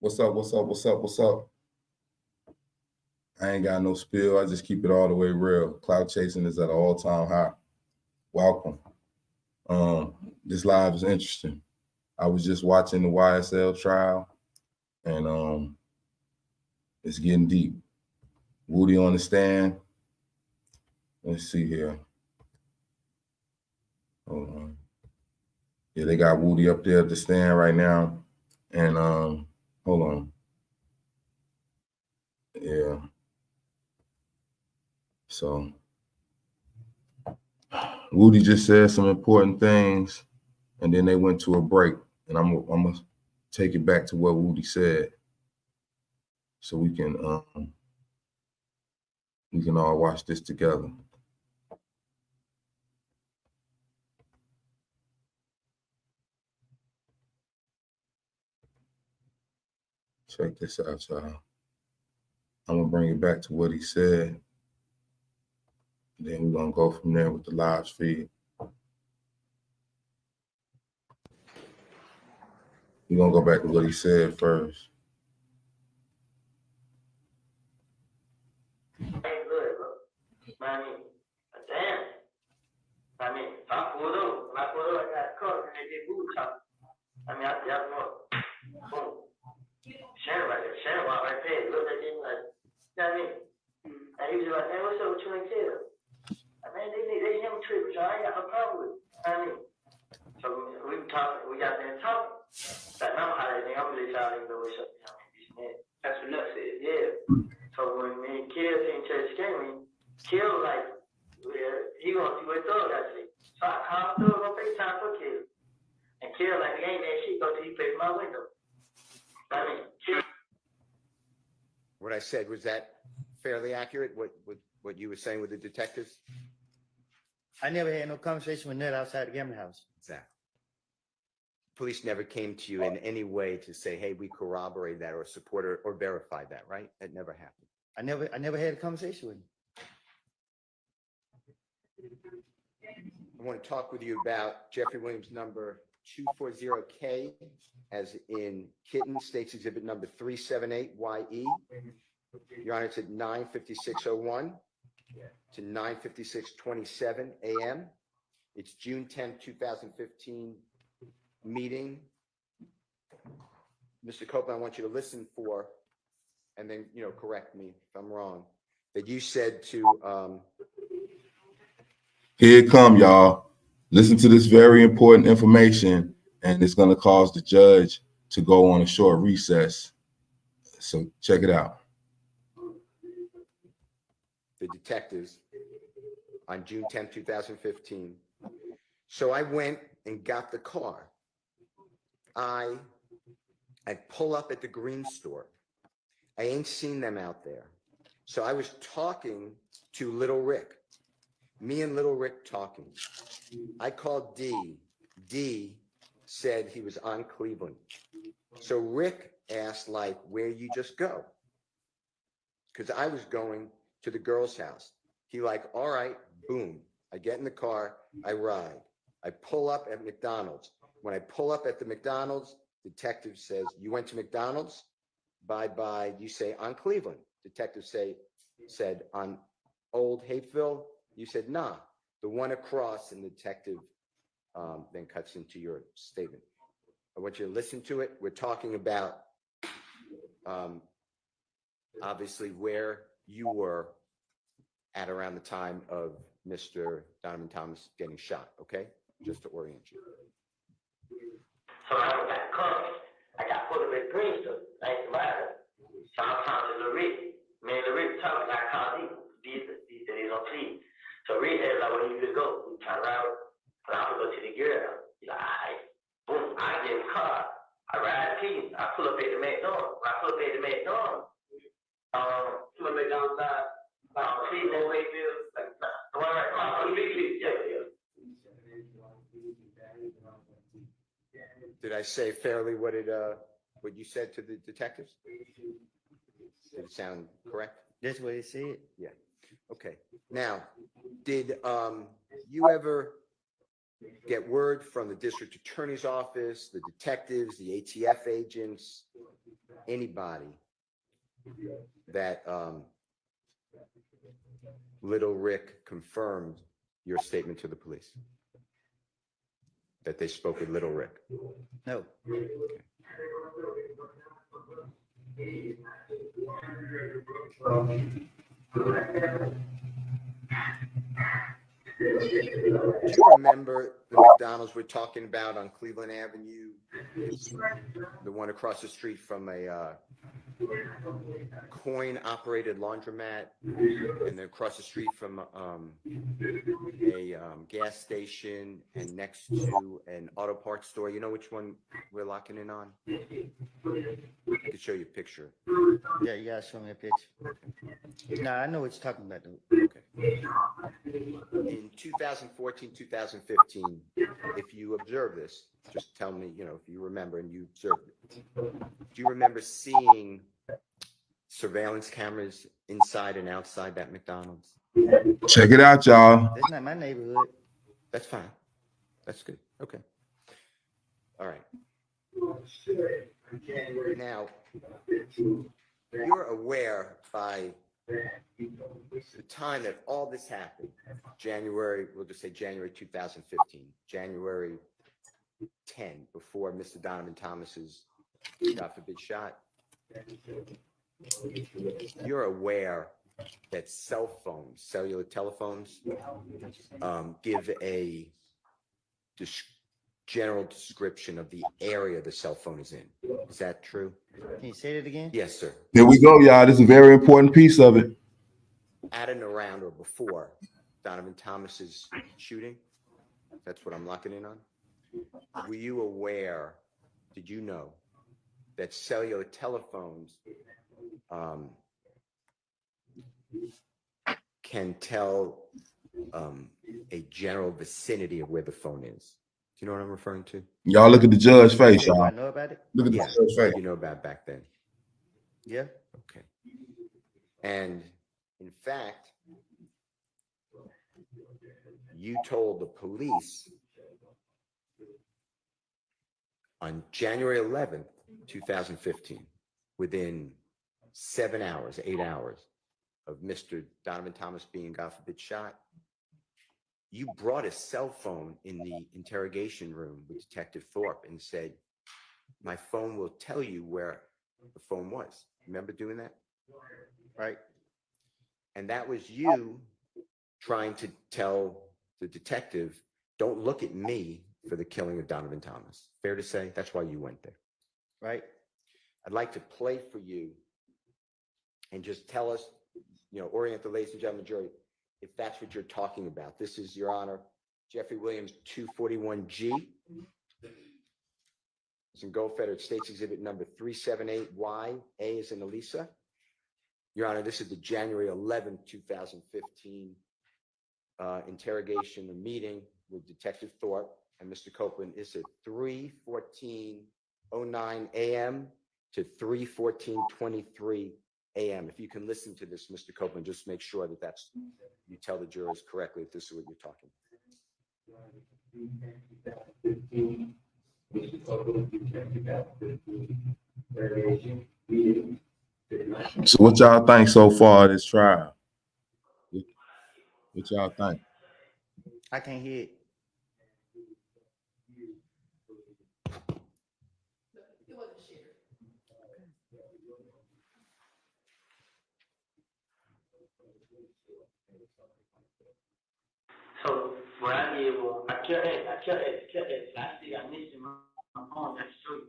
What's up? What's up? What's up? What's up? I ain't got no spill. I just keep it all the way real. Cloud chasing is at an all-time high. Welcome. This live is interesting. I was just watching the YSL trial, and it's getting deep. Woody on the stand. Let's see here. Hold on. Yeah, they got Woody up there at the stand right now, and hold on. Yeah. So Woody just said some important things, and then they went to a break. And I'm gonna take it back to what Woody said, so we can all watch this together. Check this out, y'all. I'm gonna bring it back to what he said. Then we're gonna go from there with the live feed. We're gonna go back to what he said first. Ain't good, bro. I mean, damn. I mean, if I pulled over, I got caught and they did booty talk. I mean, I know. Boom. Sharon right there. Sharon walked right there. Looked at him like, you know what I mean? And he was like, man, what's up with you and Taylor? I mean, they him trip, so I ain't got no problem with it. I mean, so we talking, we got there talking. Like, I'm hiding, I'm gonna let y'all even know what's up. That's what Nuts said. Yeah. So when me and Kill came to the game, Kill like, well, he gonna see what Thug got to say. So I called Thug on FaceTime for Kill. And Kill like, he ain't that shit, go till he plays my window. I mean, Kill. What I said, was that fairly accurate, what you were saying with the detectives? I never had no conversation with Ned outside the gambling house. Exactly. Police never came to you in any way to say, hey, we corroborate that or support or verify that, right? That never happened. I never had a conversation with him. I want to talk with you about Jeffrey Williams number 240K, as in Kitten, States Exhibit number 378YE. Your Honor, it's at 9:56:01 to 9:56:27 a.m. It's June 10, 2015 meeting. Mr. Copeland, I want you to listen for, and then, correct me if I'm wrong, that you said to, Here it come, y'all. Listen to this very important information, and it's gonna cause the judge to go on a short recess. So check it out. the detectives on June 10, 2015. So I went and got the car. I pull up at the green store. I ain't seen them out there. So I was talking to Little Rick. Me and Little Rick talking. I called D. D said he was on Cleveland. So Rick asked, like, where you just go? Because I was going to the girl's house. He like, all right, boom. I get in the car, I ride. I pull up at McDonald's. When I pull up at the McDonald's, detective says, you went to McDonald's? Bye-bye. You say, on Cleveland. Detective said, on Old Hapeville? You said, nah, the one across, and the detective then cuts into your statement. I want you to listen to it. We're talking about, obviously, where you were at around the time of Mr. Donovan Thomas getting shot, okay? Just to orient you. So I got caught. I got put up at green stuff. I ain't matter. So I'm talking to Rick. Me and Rick talking. I called him. These said he's on fleet. So Rick said, like, where you gonna go? We turn around. And I'm gonna go to the girl. He's like, all right. Boom. I get in the car. I ride to him. I pull up at the McDonald's. When I pull up at the McDonald's, pull up McDonald's side. Cleveland, Wayfield. The one right across the big. Yeah. Did I say fairly what you said to the detectives? Did it sound correct? That's what he said. Yeah. Okay. Now, did you ever get word from the district attorney's office, the detectives, the ATF agents, anybody that Little Rick confirmed your statement to the police? That they spoke with Little Rick? No. Do you remember the McDonald's we're talking about on Cleveland Avenue? The one across the street from a coin-operated laundromat, and then across the street from a gas station, and next to an auto parts store. You know which one we're locking in on? I can show you a picture. Yeah, you gotta show me a picture. Nah, I know what you're talking about, dude. Okay. In 2014, 2015, if you observe this, just tell me, you know, if you remember and you observed it. Do you remember seeing surveillance cameras inside and outside that McDonald's? Check it out, y'all. That's not my neighborhood. That's fine. That's good. Okay. All right. Now, you're aware by the time that all this happened, January, we'll just say January 2015, January 10, before Mr. Donovan Thomas's, God forbid, shot, you're aware that cell phones, cellular telephones, give a general description of the area the cell phone is in. Is that true? Can you say that again? Yes, sir. Here we go, y'all. This is a very important piece of it. At and around or before Donovan Thomas's shooting, that's what I'm locking in on. Were you aware, did you know that cellular telephones can tell a general vicinity of where the phone is? Do you know what I'm referring to? Y'all look at the judge's face, Do I y'all. know about it? Look at the Yeah, judge's face. you know about back then. Yeah. Okay. And in fact, you told the police on January 11th, 2015, within 7 hours, 8 hours of Mr. Donovan Thomas being, God forbid, shot, you brought a cell phone in the interrogation room with Detective Thorpe and said, my phone will tell you where the phone was. Remember doing that? Right. And that was you trying to tell the detective, don't look at me for the killing of Donovan Thomas. Fair to say? That's why you went there. Right. I'd like to play for you and just tell us, you know, orient the ladies and gentlemen jury, if that's what you're talking about. This is, Your Honor, Jeffrey Williams 241G. It's in Gold Federal States Exhibit number 378Y. A is in Elisa. Your Honor, this is the January 11th, 2015 interrogation or meeting with Detective Thorpe and Mr. Copeland. Is at 3:14:09 a.m. to 3:14:23 a.m. If you can listen to this, Mr. Copeland, just make sure that that's, you tell the jurors correctly if this is what you're talking about. So what y'all think so far of this trial? What y'all think? I can't hear it. So what I did was I kept it. I see I missed my phone. That's true.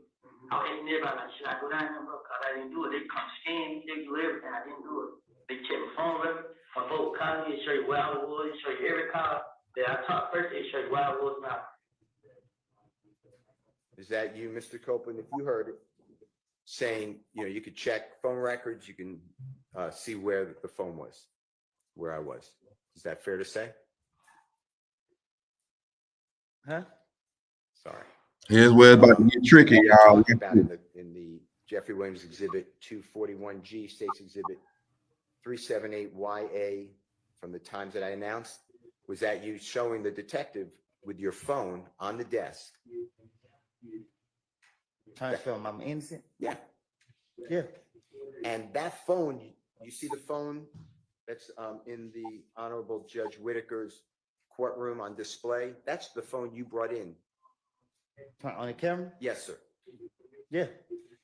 I was asking everybody, like, should I go down there, bro? Because I didn't do it. They come scan me, they do everything. I didn't do it. They check my phone record, my vote call me, show you where I was, show you every call that I talked first, they show you where I was now. Is that you, Mr. Copeland? If you heard it, saying, you know, you could check phone records, you can see where the phone was, where I was. Is that fair to say? Huh? Sorry. Here's where it's about to get tricky, We're y'all. talking about in the Jeffrey Williams Exhibit 241G, States Exhibit 378YA, from the times that I announced, was that you showing the detective with your phone on the desk. Trying to show him I'm innocent. Yeah. Yeah. And that phone, you see the phone that's in the Honorable Judge Whitaker's courtroom on display? That's the phone you brought in. On the camera. Yes, sir. Yeah.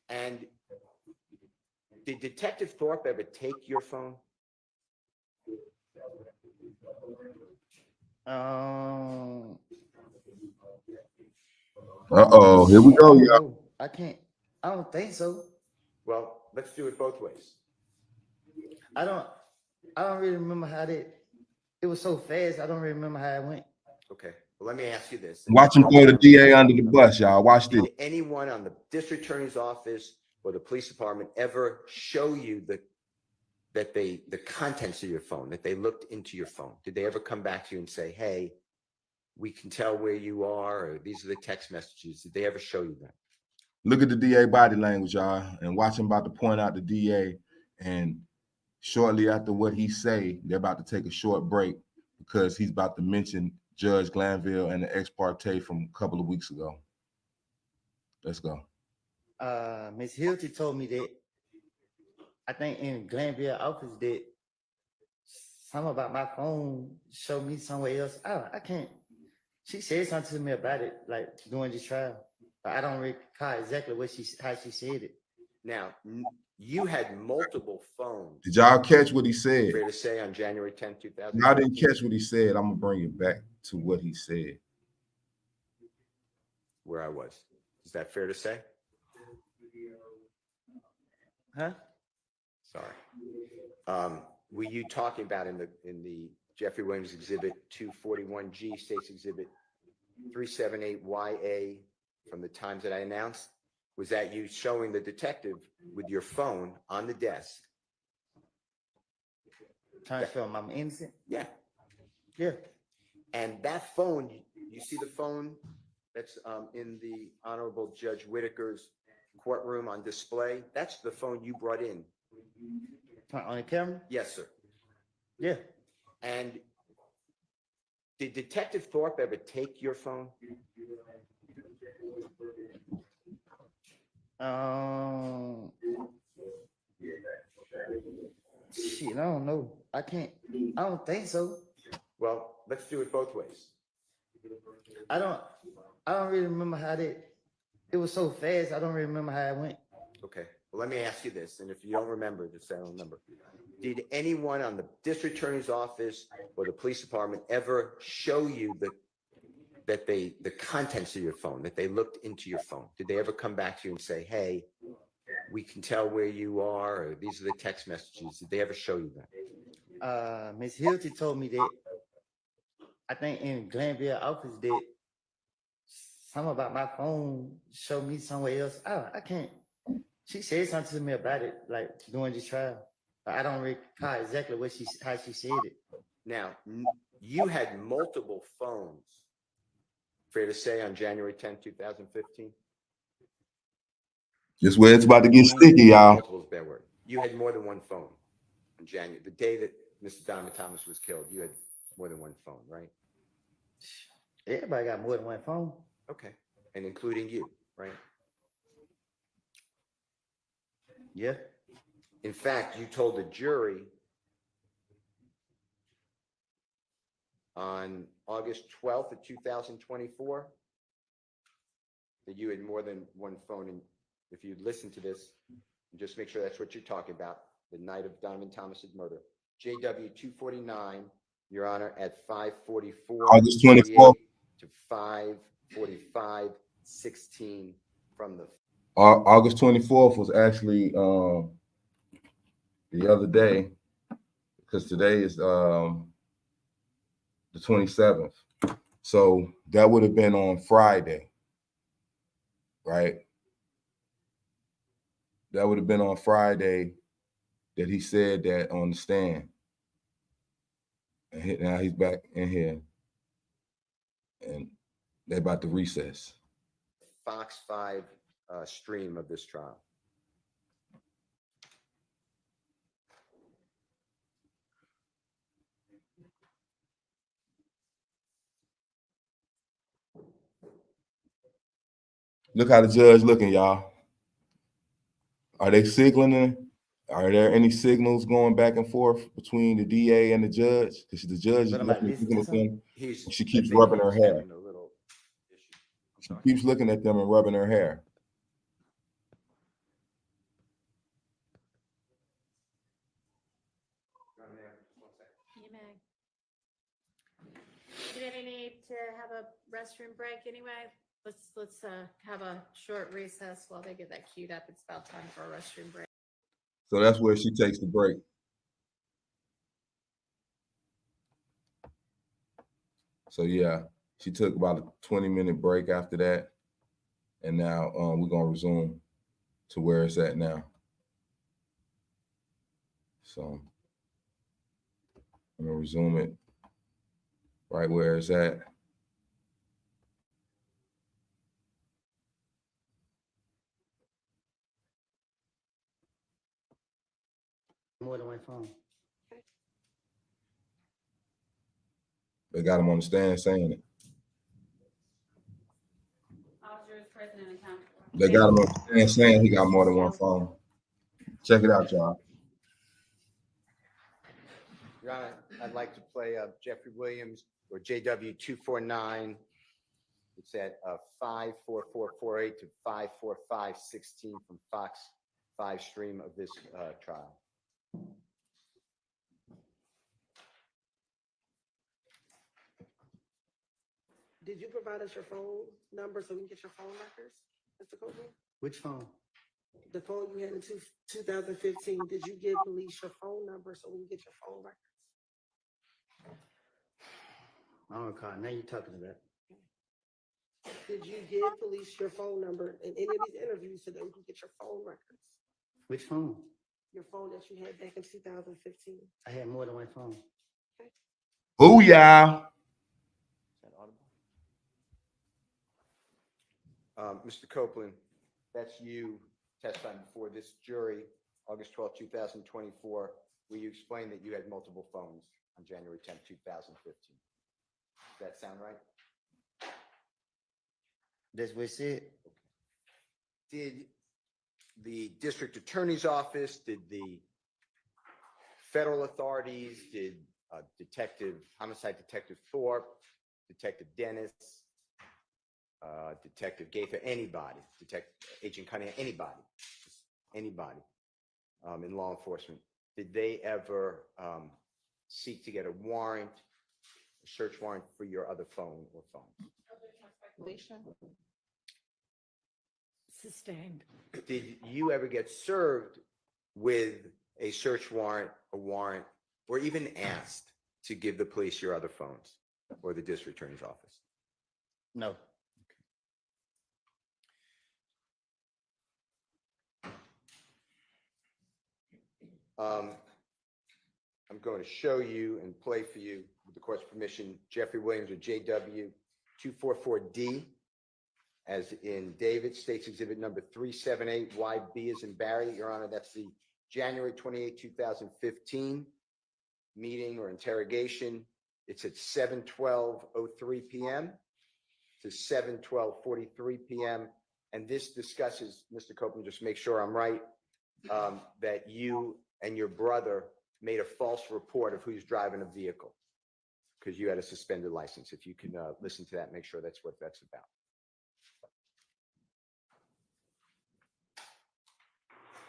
And did Detective Thorpe ever take your phone? Uh-oh, here we I go, don't y'all. know. I can't. I don't think so. Well, let's do it both ways. I don't really remember how that. It was so fast. I don't really remember how it went. Okay. Well, let me ask you this. Watch him throw the DA under the bus, y'all. Watch this. Did anyone on the district attorney's office or the police department ever show you the contents of your phone, that they looked into your phone? Did they ever come back to you and say, hey, we can tell where you are, or these are the text messages? Did they ever show you that? Look at the DA body language, y'all, and watch him about to point out the DA. And shortly after what he say, they're about to take a short break because he's about to mention Judge Glanville and the ex parte from a couple of weeks ago. Let's go. Miss Hilty told me that I think in Glanville office that something about my phone showed me somewhere else. I can't. She said something to me about it, like during this trial. But I don't recall exactly how she said it. Now, you had multiple phones. Did y'all catch what he said? Fair to say on January 10th, 2000. Y'all didn't catch what he said. I'm gonna bring it back to what he said. Where I was. Is that fair to say? Huh? Sorry. Were you talking about in the Jeffrey Williams exhibit 241G, States Exhibit 378YA from the times that I announced? Was that you showing the detective with your phone on the desk? Trying to show him I'm innocent. Yeah. Yeah. And that phone, you see the phone that's in the Honorable Judge Whitaker's courtroom on display? That's the phone you brought in. On the camera. Yes, sir. Yeah. And did Detective Thorpe ever take your phone? Shit, I don't know. I can't. I don't think so. Well, let's do it both ways. I don't really remember how that. It was so fast. I don't really remember how it went. Okay. Well, let me ask you this, and if you don't remember, just say I don't remember. Did anyone on the district attorney's office or the police department ever show you the contents of your phone, that they looked into your phone? Did they ever come back to you and say, hey, we can tell where you are, or these are the text messages? Did they ever show you that? Miss Hilty told me that I think in Glanville office that something about my phone showed me somewhere else. I can't. She said something to me about it, like during this trial. But I don't recall exactly how she said it. Now, you had multiple phones, fair to say, on January 10th, 2015? Just where it's about to get sticky, y'all. Multiple is a bad word. You had more than one phone on January, the day that Mr. Diamond Thomas was killed. You had more than one phone, right? Everybody got more than one phone. Okay. And including you, right? Yeah. In fact, you told the jury on August 12th of 2024 that you had more than one phone. And if you listen to this, just make sure that's what you're talking about, the night of Diamond Thomas's murder. JW 249, Your Honor, at 5:44 August 24th. to 5:45:16 from the August 24th was actually the other day, because today is the 27th. So that would have been on Friday, right? That would have been on Friday that he said that on the stand. And now he's back in here, and they're about to recess. Fox 5 stream of this trial. Look how the judge looking, y'all. Are they signaling? Are there any signals going back and forth between the DA and the judge? Because the judge is What am I looking listening at to? them. He's. She I keeps think rubbing her he's hair. having a little issue. She keeps looking at them and rubbing her hair. You may. Do any need to have a restroom break anyway? Let's have a short recess while they get that queued up. It's about time for a restroom break. So that's where she takes the break. So yeah, she took about a 20-minute break after that. And now we're gonna resume to where it's at now. So I'm gonna resume it right where it's at. More than one phone. They got him on the stand saying it. Officers present and accountable. They got him on the stand saying he got more than one phone. Check it out, y'all. Your Honor, I'd like to play Jeffrey Williams or JW 249. It's at 54448 to 54516 from Fox 5 stream of this trial. Did you provide us your phone number so we can get your phone records, Mr. Copeland? Which phone? The phone you had in 2015, did you give police your phone number so we can get your phone records? I don't recall. Now you're talking about. Did you give police your phone number in any of these interviews so that we can get your phone records? Which phone? Your phone that you had back in 2015. I had more than one phone. Booyah! Is that audible? Mr. Copeland, that's you testifying before this jury, August 12, 2024, where you explained that you had multiple phones on January 10, 2015. Does that sound right? That's what it said. Did the district attorney's office, did the federal authorities, did homicide detective Thorpe, Detective Dennis, Detective Gaither, anybody, Agent Cunningham, anybody in law enforcement, did they ever seek to get a warrant, a search warrant for your other phone or phones? Sustained. Did you ever get served with a search warrant, or even asked to give the police your other phones or the district attorney's office? No. I'm going to show you and play for you, with the court's permission, Jeffrey Williams or JW 244D, as in David, States Exhibit number 378, YB as in Barry. Your Honor, that's the January 28, 2015 meeting or interrogation. It's at 7:12:03 p.m. to 7:12:43 p.m. And this discusses, Mr. Copeland, just make sure I'm right, that you and your brother made a false report of who's driving a vehicle because you had a suspended license. If you can listen to that, make sure that's what that's about.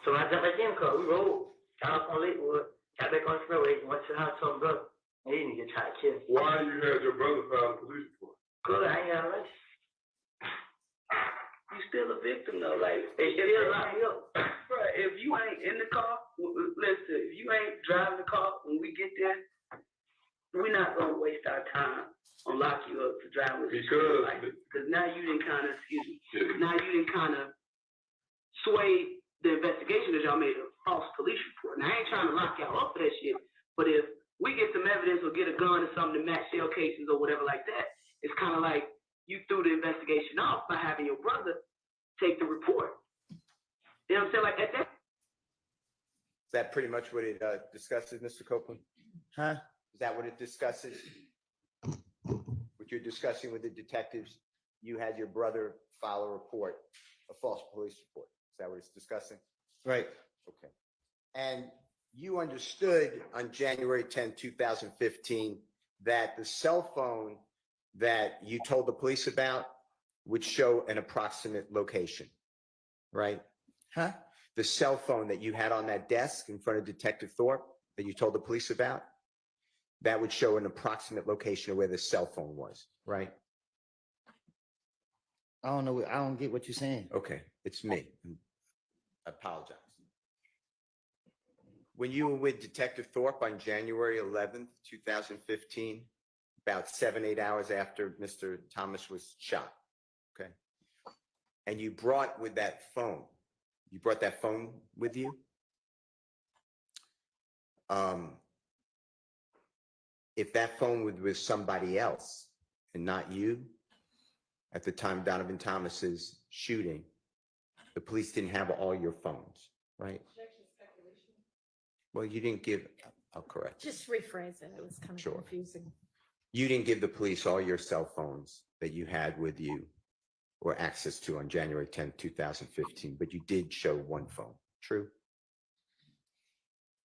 So I jumped back in the car. We rolled. Got up on Lakewood. Got back on the freeway. Went to the house, told my brother. And he didn't get tried to kill me. Why you had your brother file a police report? Cause I ain't got a license. You still a victim though. Like they still lock me up. Bro, if you ain't in the car, listen, if you ain't driving the car when we get there, we're not gonna waste our time on lock you up to drive with because now you didn't kind of, now you didn't kind of sway the investigation that y'all made a false police report. Now I ain't trying to lock y'all up for that shit, but if we get some evidence or get a gun or something to match shell cases or whatever like that, it's kind of like you threw the investigation off by having your brother take the report. You know what I'm saying? Like at that. Is that pretty much what it discusses, Mr. Copeland? Huh? Is that what it discusses? What you're discussing with the detectives? you had your brother file a report, a false police report. Is that what it's discussing? Right. Okay. And you understood on January 10, 2015, that the cell phone that you told the police about would show an approximate location, right? Huh? The cell phone that you had on that desk in front of Detective Thorpe that you told the police about, that would show an approximate location of where the cell phone was, right? I don't know. I don't get what you're saying. Okay, it's me. I apologize. When you were with Detective Thorpe on January 11th, 2015, about 7-8 hours after Mr. Thomas was shot, okay? And you brought with that phone, you brought that phone with you? If that phone was with somebody else and not you, at the time Donovan Thomas's shooting, the police didn't have all your phones, right? Well, you didn't give, I'll correct you. Just rephrase it. It was kind of Sure. confusing. You didn't give the police all your cell phones that you had with you or access to on January 10th, 2015, but you did show one phone. True?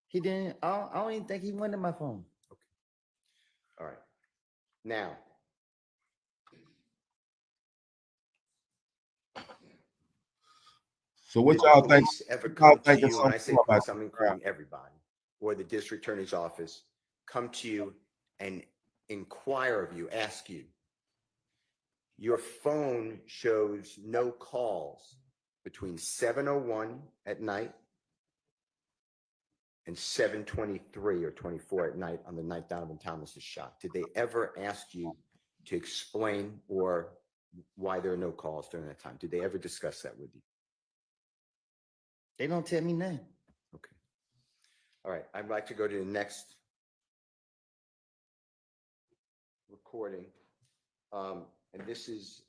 He didn't. I don't even think he went to my phone. All right. Now, So what did the y'all think? police ever y'all come to think of you, when I say something police, about I'm including everybody, or the district attorney's office, come to you and inquire of you, ask you, your phone shows no calls between 7:01 at night and 7:23 or 24 at night on the night Donovan Thomas is shot. Did they ever ask you to explain or why there are no calls during that time? Did they ever discuss that with you? They don't tell me nothing. Okay. All right. I'd like to go to the next recording. And this is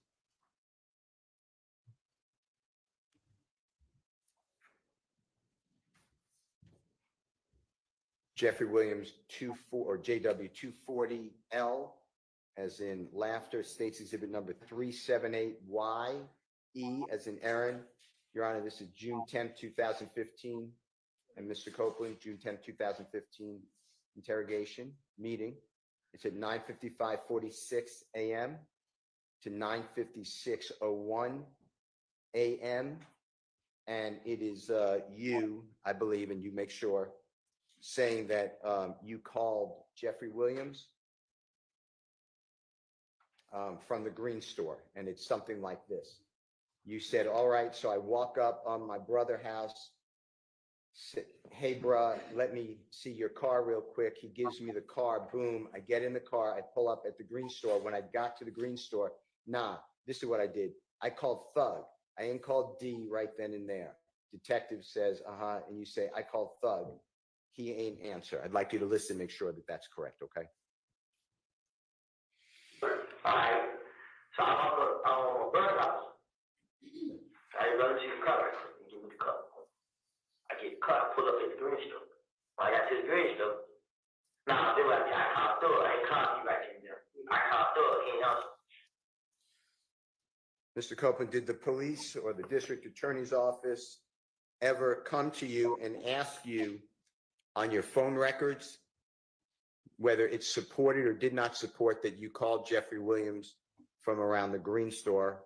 Jeffrey Williams 24 or JW 240L, as in laughter, states exhibit number 378Y, E as in Aaron. Your Honor, this is June 10th, 2015. And Mr. Copeland, June 10th, 2015 interrogation meeting. It's at 9:55:46 a.m. to 9:56:01 a.m. And it is you, I believe, and you make sure, saying that you called Jeffrey Williams from the Green Store, and it's something like this. You said, all right, so I walk up on my brother's house, say, hey, bruh, let me see your car real quick. He gives me the car, boom, I get in the car, I pull up at the Green Store. When I got to the Green Store, nah, this is what I did. I called Thug. I ain't called D right then and there. Detective says, and you say, I called Thug. He ain't answer. I'd like you to listen, make sure that that's correct, okay? All right. So I'm on my brother's house. I run to the car and give me the car. I get the car, pull up at the Green Store. When I got to the Green Store, they were like, I called Thug. I ain't called you back in there. I called Thug. He ain't answer. Mr. Copeland, did the police or the district attorney's office ever come to you and ask you on your phone records whether it supported or did not support that you called Jeffrey Williams from around the Green Store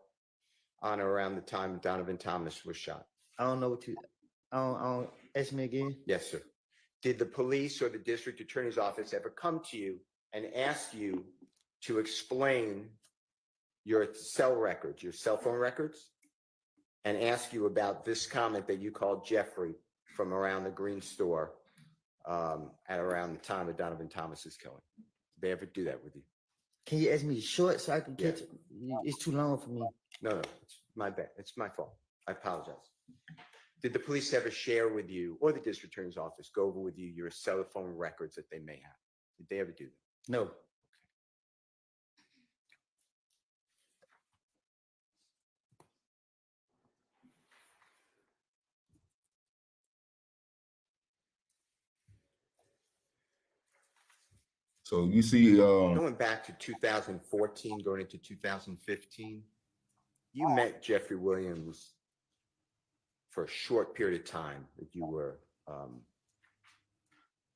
on or around the time Donovan Thomas was shot? I don't know what you. I don't. Ask me again. Yes, sir. Did the police or the district attorney's office ever come to you and ask you to explain your cell records, your cell phone records, and ask you about this comment that you called Jeffrey from around the Green Store at around the time of Donovan Thomas's killing? Did they ever do that with you? Can you ask me short so I can Yeah. catch it? It's too long for me. No, it's my bad. It's my fault. I apologize. Did the police ever share with you, or the district attorney's office go over with you your cell phone records that they may have? Did they ever do that? No. So you see, Going back to 2014, going into 2015, you met Jeffrey Williams for a short period of time that you were,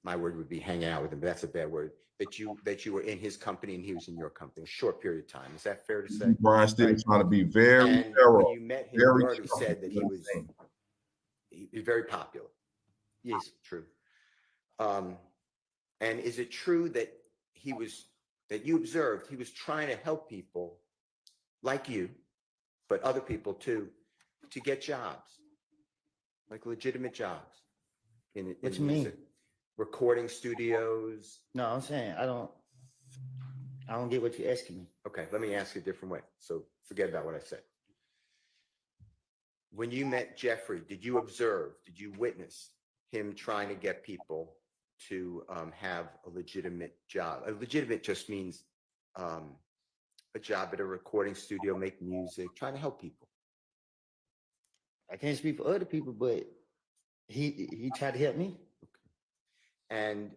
my word would be hanging out with him, but that's a bad word, that you were in his company and he was in your company, a short period of time. Is that fair to say? Brian Steele trying to be very And when thorough. you met him, Very you already said that he was very popular. Yes. True. And is it true that that you observed he was trying to help people like you, but other people too, to get jobs, like legitimate jobs in What you mean? music, recording studios? No, I'm saying I don't get what you're asking me. Okay, let me ask you a different way. So forget about what I said. When you met Jeffrey, did you witness him trying to get people to have a legitimate job? A legitimate just means a job at a recording studio, make music, trying to help people. I can't speak for other people, but he tried to help me. And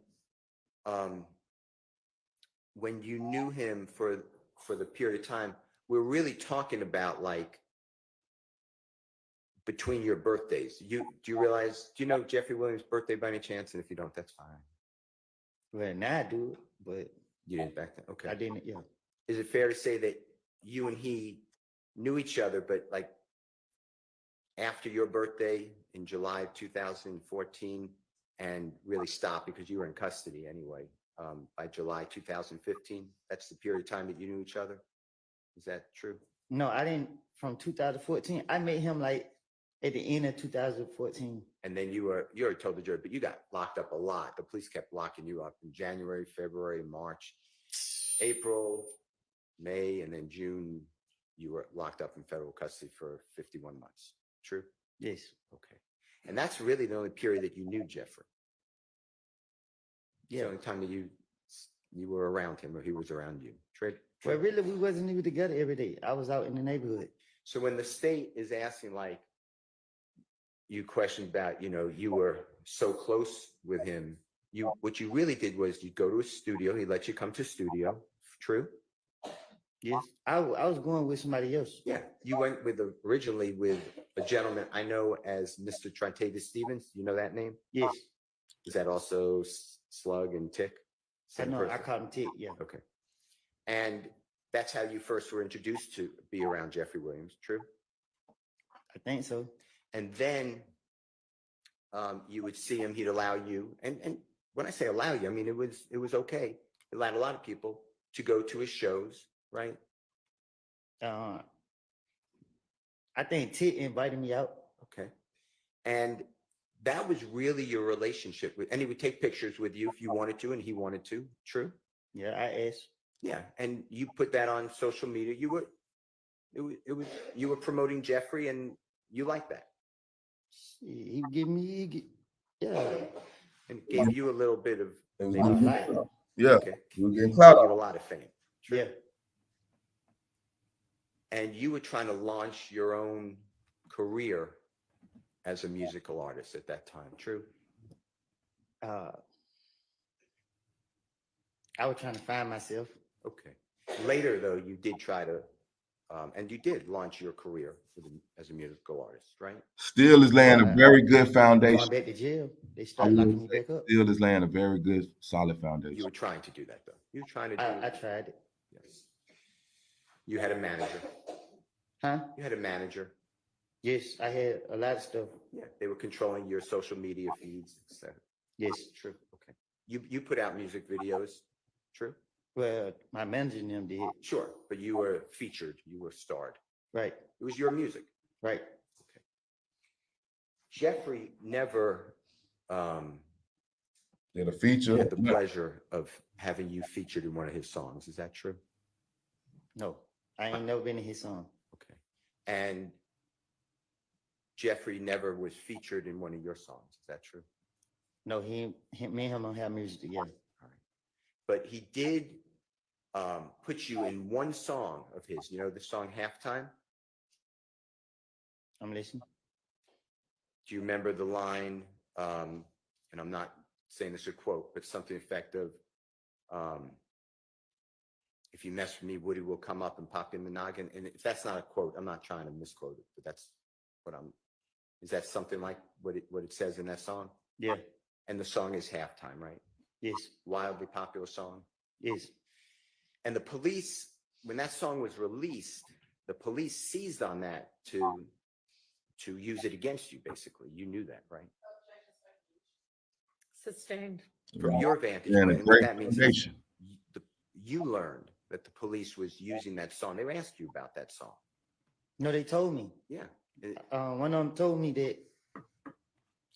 when you knew him for the period of time, we're really talking about like between your birthdays. Do you know Jeffrey Williams' birthday by any chance? And if you don't, that's fine. Well, now I do, but You didn't back then? Okay. I didn't. Yeah. Is it fair to say that you and he knew each other, but like after your birthday in July of 2014 and really stopped because you were in custody anyway, by July 2015? That's the period of time that you knew each other? Is that true? No, I didn't. From 2014, I met him like at the end of 2014. And then you already told the jury, but you got locked up a lot. The police kept locking you up in January, February, March, April, May, and then June. You were locked up in federal custody for 51 months. True? Yes. Okay. And that's really the only period that you knew Jeffrey. It's Yeah. the only time that you were around him or he was around you. True? Well, really, we wasn't even together every day. I was out in the neighborhood. So when the state is asking, like, you questioned about, you were so close with him, what you really did was you'd go to a studio, he'd let you come to studio. True? Yes. I was going with somebody else. Yeah. You went originally with a gentleman I know as Mr. Trintavious Stevens. You know that name? Yes. Is that also Slug and Tick? I Same know. person? I called him Tick. Yeah. Okay. And that's how you first were introduced to be around Jeffrey Williams. True? I think so. And then you would see him, he'd allow you, and when I say allow you, I mean, it was okay. It allowed a lot of people to go to his shows, right? I think Tick invited me out. Okay. And that was really your relationship with, and he would take pictures with you if you wanted to, and he wanted to. True? Yeah, I asked. Yeah. And you put that on social media. You were promoting Jeffrey, and you liked that. He give me, yeah. And gave you a little bit of, It was maybe, good. Yeah, okay, we were getting gave clout you a out. lot of fame. True? Yeah. And you were trying to launch your own career as a musical artist at that time. True? I was trying to find myself. Okay. Later, though, you did try to, and you did launch your career as a musical artist, right? Steele is laying a very good Going foundation. back to jail, they I started would locking me say back up. Steele is laying a very good, solid You foundation. were trying to do that, though. You were trying to do I tried it. Yes. You had a manager. Huh? You had a manager. Yes, I had a lot of stuff. Yeah. They were controlling your social media feeds, etc. Yes. True. Okay. You put out music videos. True? Well, my manager and them did. Sure. But you were featured. You were starred. Right. It was your music. Right. Okay. Jeffrey never Did a feature. had the pleasure of having you featured in one of his songs. Is that true? No, I ain't never been in his song. Okay. And Jeffrey never was featured in one of your songs. Is that true? No, me and him don't have music together. All right. But he did put you in one song of his. You know the song Halftime? I'm listening. Do you remember the line, and I'm not saying this a quote, but something effective, if you mess with me, Woody will come up and pop you in the noggin. And if that's not a quote, I'm not trying to misquote it, but that's what is that something like what it says in that song? Yeah. And the song is Halftime, right? Yes. Wildly popular song. Yes. And the police, when that song was released, the police seized on that to use it against you, basically. You knew that, right? Sustained. From your vantage And a point, and what great that means is foundation. you learned that the police was using that song. They asked you about that song. No, they told me. Yeah. One of them told me that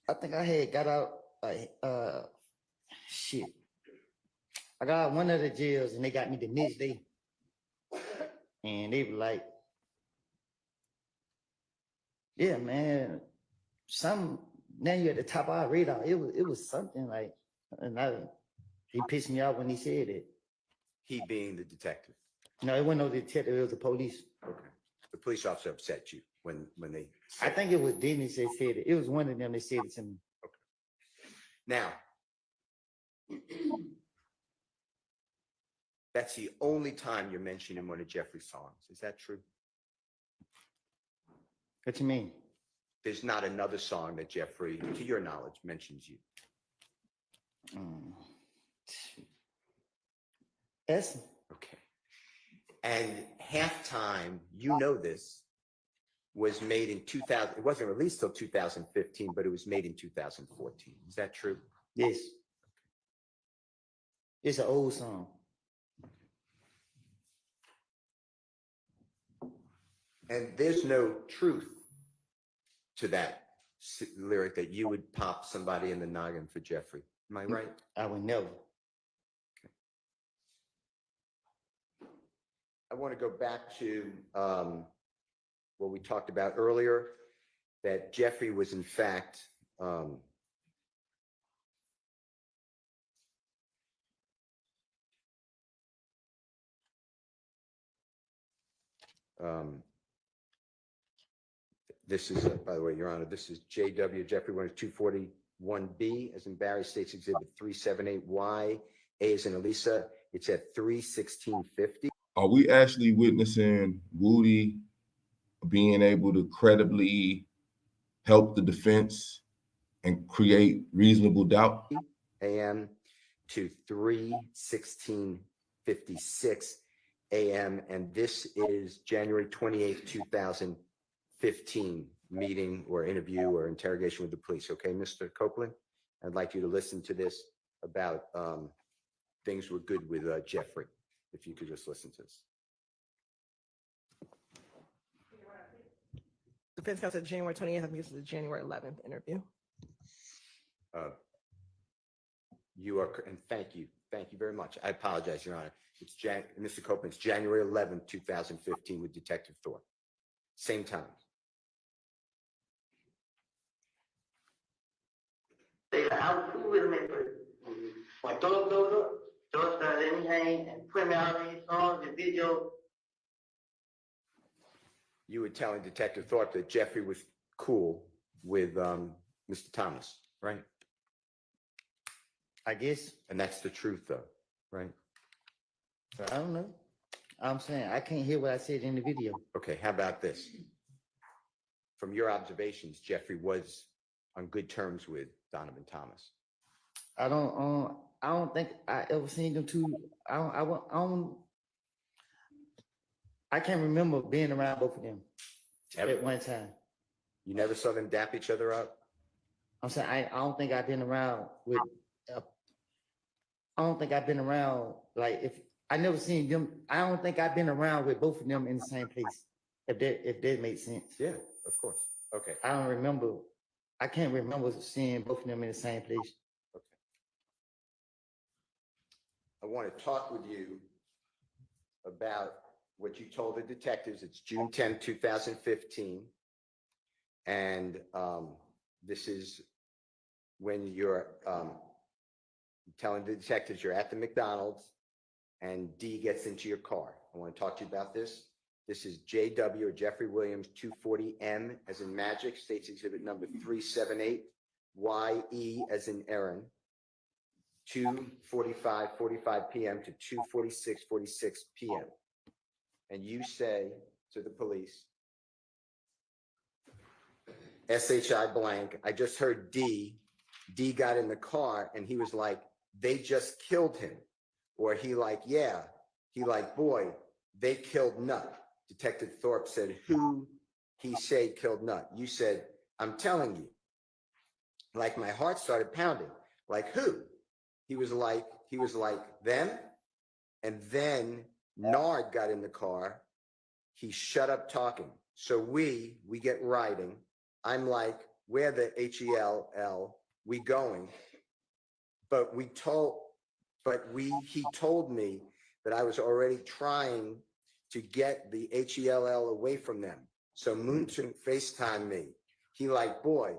I think I had got out. Shit. I got out one of the jails and they got me the next day, and they were like, "Yeah, man, now you're at the top of our radar." It was something like, and he pissed me off when he said it. He being the detective. No, it wasn't no detective. It was the police. Okay. The police officer upset you when they. I think it was Dennis that said it. It was one of them that said it to me. Now, that's the only time you're mentioning one of Jeffrey's songs. Is that true? What you mean? There's not another song that Jeffrey, to your knowledge, mentions you. Yes. Okay. And Halftime, you know this, was made in 2000. It wasn't released till 2015, but it was made in 2014. Is that true? Yes. It's an old song. And there's no truth to that lyric that you would pop somebody in the noggin for Jeffrey. Am I right? I would never. I want to go back to what we talked about earlier, that Jeffrey was in fact this is, by the way, Your Honor, this is JW Jeffrey 241B, as in Barry States Exhibit 378Y, A as in Elisa. It's at 31650. Are we actually witnessing Woody being able to credibly help the defense and create reasonable doubt? AM to 31656 AM, and this is January 28th, 2015 meeting or interview or interrogation with the police. Okay, Mr. Copeland, I'd like you to listen to this about things were good with Jeffrey. If you could just listen to this. Defense counsel January 28th. I think this is the January 11th interview. You are, and thank you very much. I apologize, Your Honor. It's Mr. Copeland, it's January 11th, 2015 with Detective Thorpe. Same time. I was cool with him at first. When Thor started letting me hang and put me all these songs and videos. You were telling Detective Thorpe that Jeffrey was cool with Mr. Thomas, right? I guess. And that's the truth, though, right? I don't know. I'm saying I can't hear what I said in the video. Okay, how about this? From your observations, Jeffrey was on good terms with Donovan Thomas. I don't think I ever seen them two. I can't remember being around both of them at one time. You never saw them dap each other up? I'm saying I don't think I've been around with. I don't think I've been around like if I never seen them. I don't think I've been around with both of them in the same place. If that makes sense. Yeah, of course. Okay. I don't remember. I can't remember seeing both of them in the same place. Okay. I want to talk with you about what you told the detectives. It's June 10, 2015. And this is when you're telling the detectives you're at the McDonald's and D gets into your car. I want to talk to you about this. This is JW or Jeffrey Williams 240M as in magic, states exhibit number 378, YE as in Aaron. 2:45 p.m. to 2:46 p.m. And you say to the police, SHI blank, I just heard D got in the car and he was like, they just killed him. Or he like, yeah. He like, boy, they killed Nut. Detective Thorpe said, who he say killed Nut? You said, I'm telling you. Like my heart started pounding. Like who? He was like, them. And then Nard got in the car. He shut up talking. So we get riding. I'm like, where the HELL we going? He told me that I was already trying to get the HELL away from them. So Moonton FaceTimed me. He like, boy,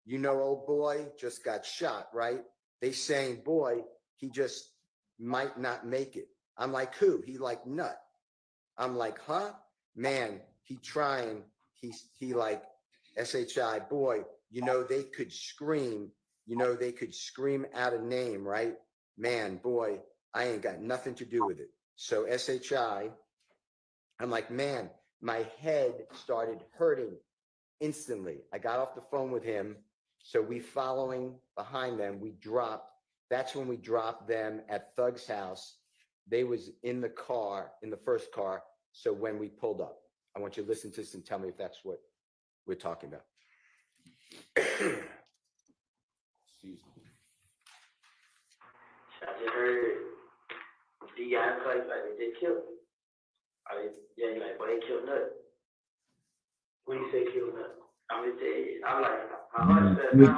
you know, old boy just got shot, right? They saying, boy, he just might not make it. I'm like, who? He like, Nut. I'm like, huh? Man, he trying. He like, SHI, boy, you know, they could scream out a name, right? Man, boy, I ain't got nothing to do with it. So SHI, I'm like, man, my head started hurting instantly. I got off the phone with him. So we following behind them, that's when we dropped them at Thug's house. They was in the car, in the first car. So when we pulled up, I want you to listen to this and tell me if that's what we're talking about. Excuse me. I just heard D got in the car, he's like, they killed him. Yeah, he's like, boy, they killed Nut. When you say killed Nut? I'm like, my heart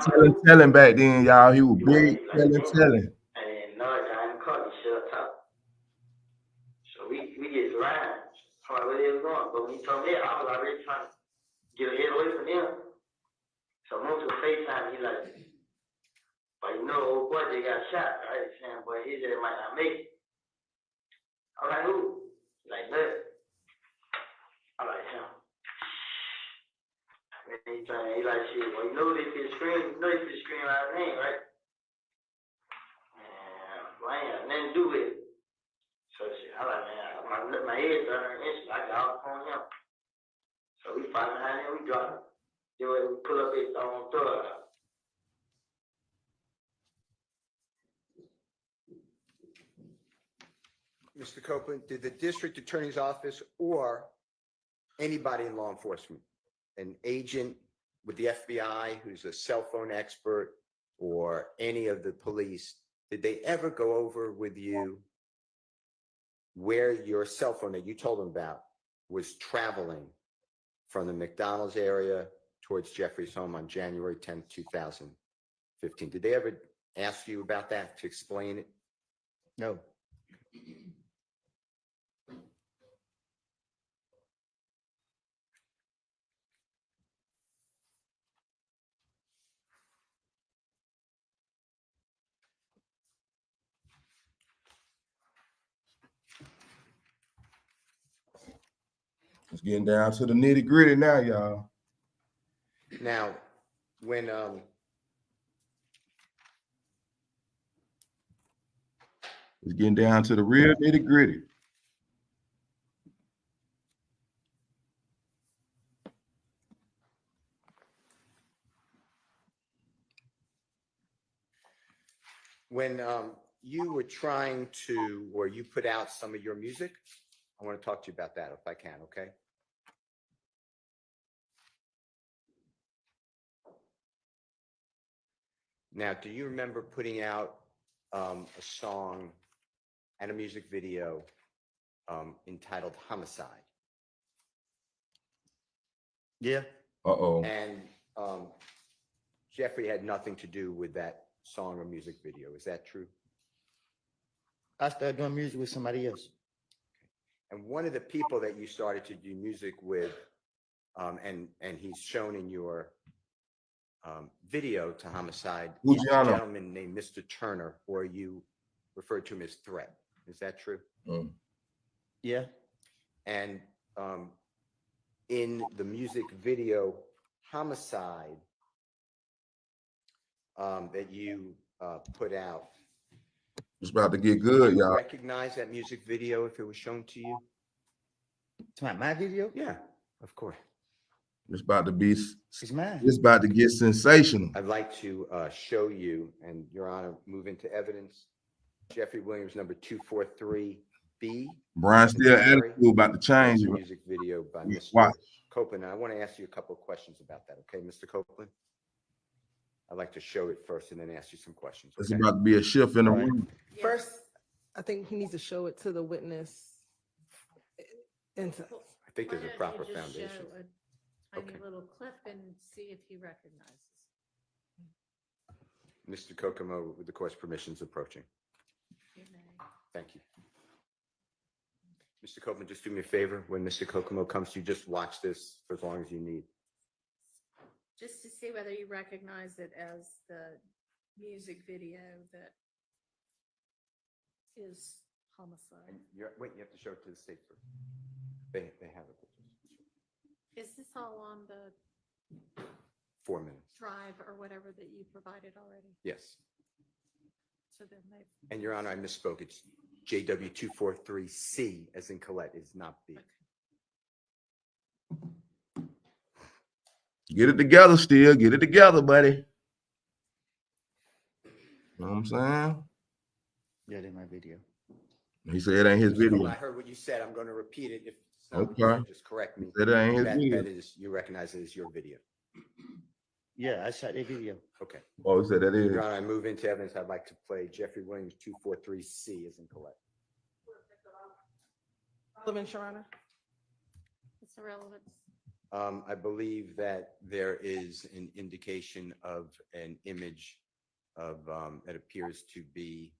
started He was telling back then, y'all. He was big, telling. And Nard got in the car, he shut up. So we get around. I'm like, where they was going? But when he told me that, I was already trying to get a head away from him. So most of the FaceTime, he like, but you know, old boy, they got shot, right? Saying, boy, his head might not make it. I'm like, who? He like, Nut. I'm like, him. And he like, shit, well, you know they could scream, out of name, right? And well, I ain't got nothing to do with it. So shit, I'm like, man, my head started hurting instantly. I got off on him. So we fight behind him, we drop him. Then we pull up his own thug. Mr. Copeland, did the district attorney's office or anybody in law enforcement, an agent with the FBI who's a cell phone expert or any of the police, did they ever go over with you where your cell phone that you told them about was traveling from the McDonald's area towards Jeffrey's home on January 10th, 2015? Did they ever ask you about that to explain it? No. It's getting down to the nitty gritty now, y'all. Now, when It's getting down to the real nitty gritty. you were trying to, or you put out some of your music, I want to talk to you about that if I can, okay? Now, do you remember putting out a song and a music video entitled Homicide? Yeah. Uh-oh. And Jeffrey had nothing to do with that song or music video. Is that true? I started doing music with somebody else. And one of the people that you started to do music with, and he's shown in your video to Homicide, is a gentleman named Mr. Turner, or you referred to him as Threat. Is that true? Yeah. And in the music video Homicide that you put out, It's about to get good, Do you y'all. recognize that music video if it was shown to you? To my video? Yeah, of course. It's about to be. It's mine. It's about to get sensational. I'd like to show you, and Your Honor, move into evidence. Jeffrey Williams, number 243B. Brian Steele Contemporary. attitude about to change. There's a music video by Mr. Watch. Copeland. I want to ask you a couple of questions about that, okay, Mr. Copeland? I'd like to show it first and then ask you some questions. It's Okay? about to be a shift in the All right. room. Yeah. First, I think he needs to show it to the witness. And to, I think there's Why a don't proper you just foundation. show a tiny Okay. little clip and see if he recognizes. Mr. Kokomo, with the court's permissions approaching. You may. Thank you. Mr. Copeland, just do me a favor. When Mr. Kokomo comes to you, just watch this for as long as you need. Just to see whether you recognize it as the music video that is homicide. Wait, you have to show it to the state first. They have it. Is this all on the 4 minutes. drive or whatever that you provided already? Yes. So then they. And Your Honor, I misspoke. It's JW 243C as in Colette, is not B. Get it together, Steele. Get it together, buddy. You know what I'm saying? Yeah, that's my video. He said it ain't his Mr. Copeland, video. I heard what you said. I'm going to repeat it. If it's not, Okay. just correct me. Said it ain't his That video. is, you recognize it as your video. Yeah, I shot that video. Okay. Oh, he said that is. Your Honor, I move into evidence. I'd like to play Jeffrey Williams 243C as in Colette. relevant, Your Honor. What's the relevance? I believe that there is an indication of an image of, that appears to be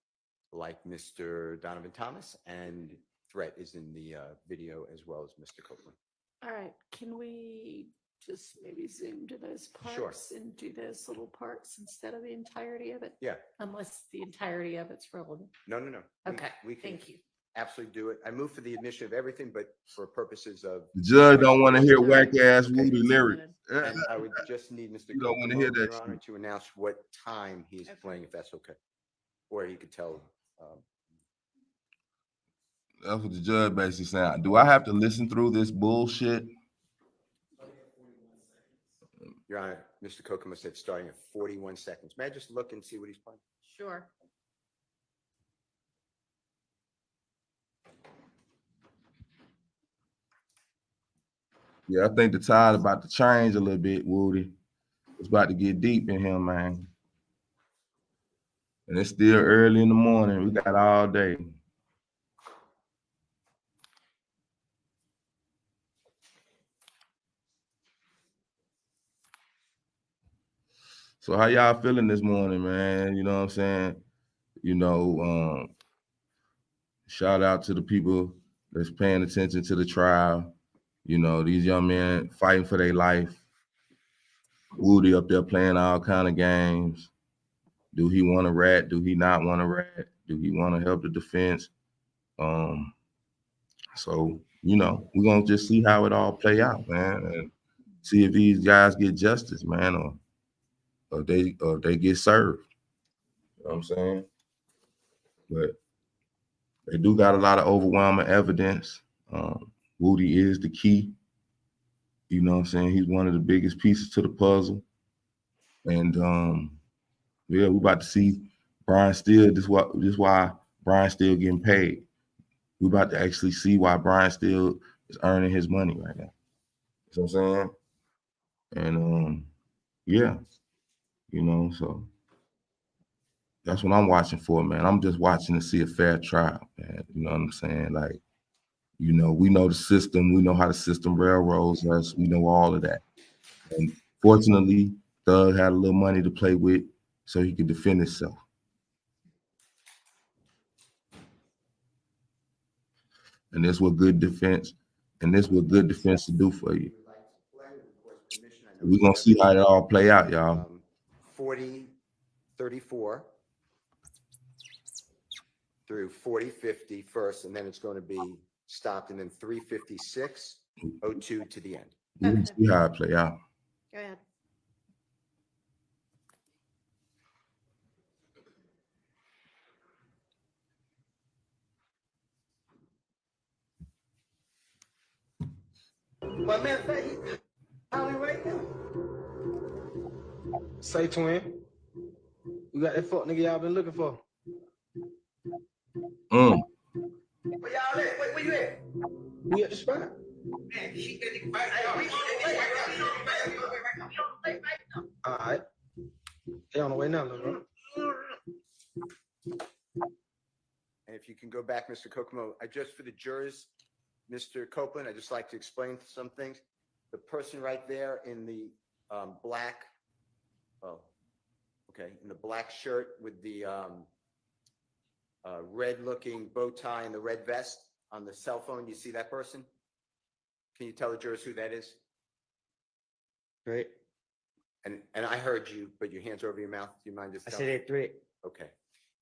like Mr. Donovan Thomas, and threat is in the video as well as Mr. Copeland. All right, can we just maybe zoom to those Sure. parts and do those little parts instead of the entirety of it? Yeah. Unless the entirety of it's relevant. No. We- Okay, we can thank you. absolutely do it. I move for the admission of everything, but for purposes of, The judge don't want to hear No, whack ass okay. Woody lyrics. and I would just need Mr. You don't wanna Kokomo, hear that Your Honor, shit. to announce what time he is Okay. playing, if that's okay. Or he could tell, That's what the judge basically saying. Do I have to listen through this bullshit? Your Honor, Mr. Kokomo said starting at 41 seconds. May I just look and see what he's playing? Sure. Yeah, I think the tide about to change a little bit, Woody. It's about to get deep in here, man. And it's still early in the morning. We got all day. So how y'all feeling this morning, man? You know what I'm saying? You know, shout out to the people that's paying attention to the trial. You know, these young men fighting for their life. Woody up there playing all kind of games. Do he want to rat? Do he not want to rat? Do he want to help the defense? So, you know, we're going to just see how it all play out, man, and see if these guys get justice, man, or they get served. You know what I'm saying? But they do got a lot of overwhelming evidence. Woody is the key. You know what I'm saying? He's one of the biggest pieces to the puzzle. And yeah, we about to see Brian Steele. This why Brian Steele getting paid. We about to actually see why Brian Steele is earning his money right now. You know what I'm saying? And yeah, you know, so that's what I'm watching for, man. I'm just watching to see a fair trial, man. You know what I'm saying? Like, you know, we know the system. We know how the system railroads us. We know all of that. And fortunately, Thug had a little money to play with so he could defend himself. And this what good defense, to do for you. We're gonna see how it all play out, y'all. 40-34 through 40-50 first, and then it's going to be stopped, and then 356-02 to the end. We're gonna see how it play out. Go ahead. Well, matter of fact, he calling right now. Say, twin, you got that fuck nigga y'all been looking for. Mm. Where y'all at? Where you at? We at the spot. Man, she got the back. All right. They on the way now, bro. And if you can go back, Mr. Kokomo, just for the jurors, Mr. Copeland, I'd just like to explain some things. The person right there in the black, in the black shirt with the red-looking bow tie and the red vest on the cell phone, you see that person? Can you tell the jurors who that is? Great. And I heard you, but your hands are over your mouth. Do you mind just I telling said me? that threat. Okay.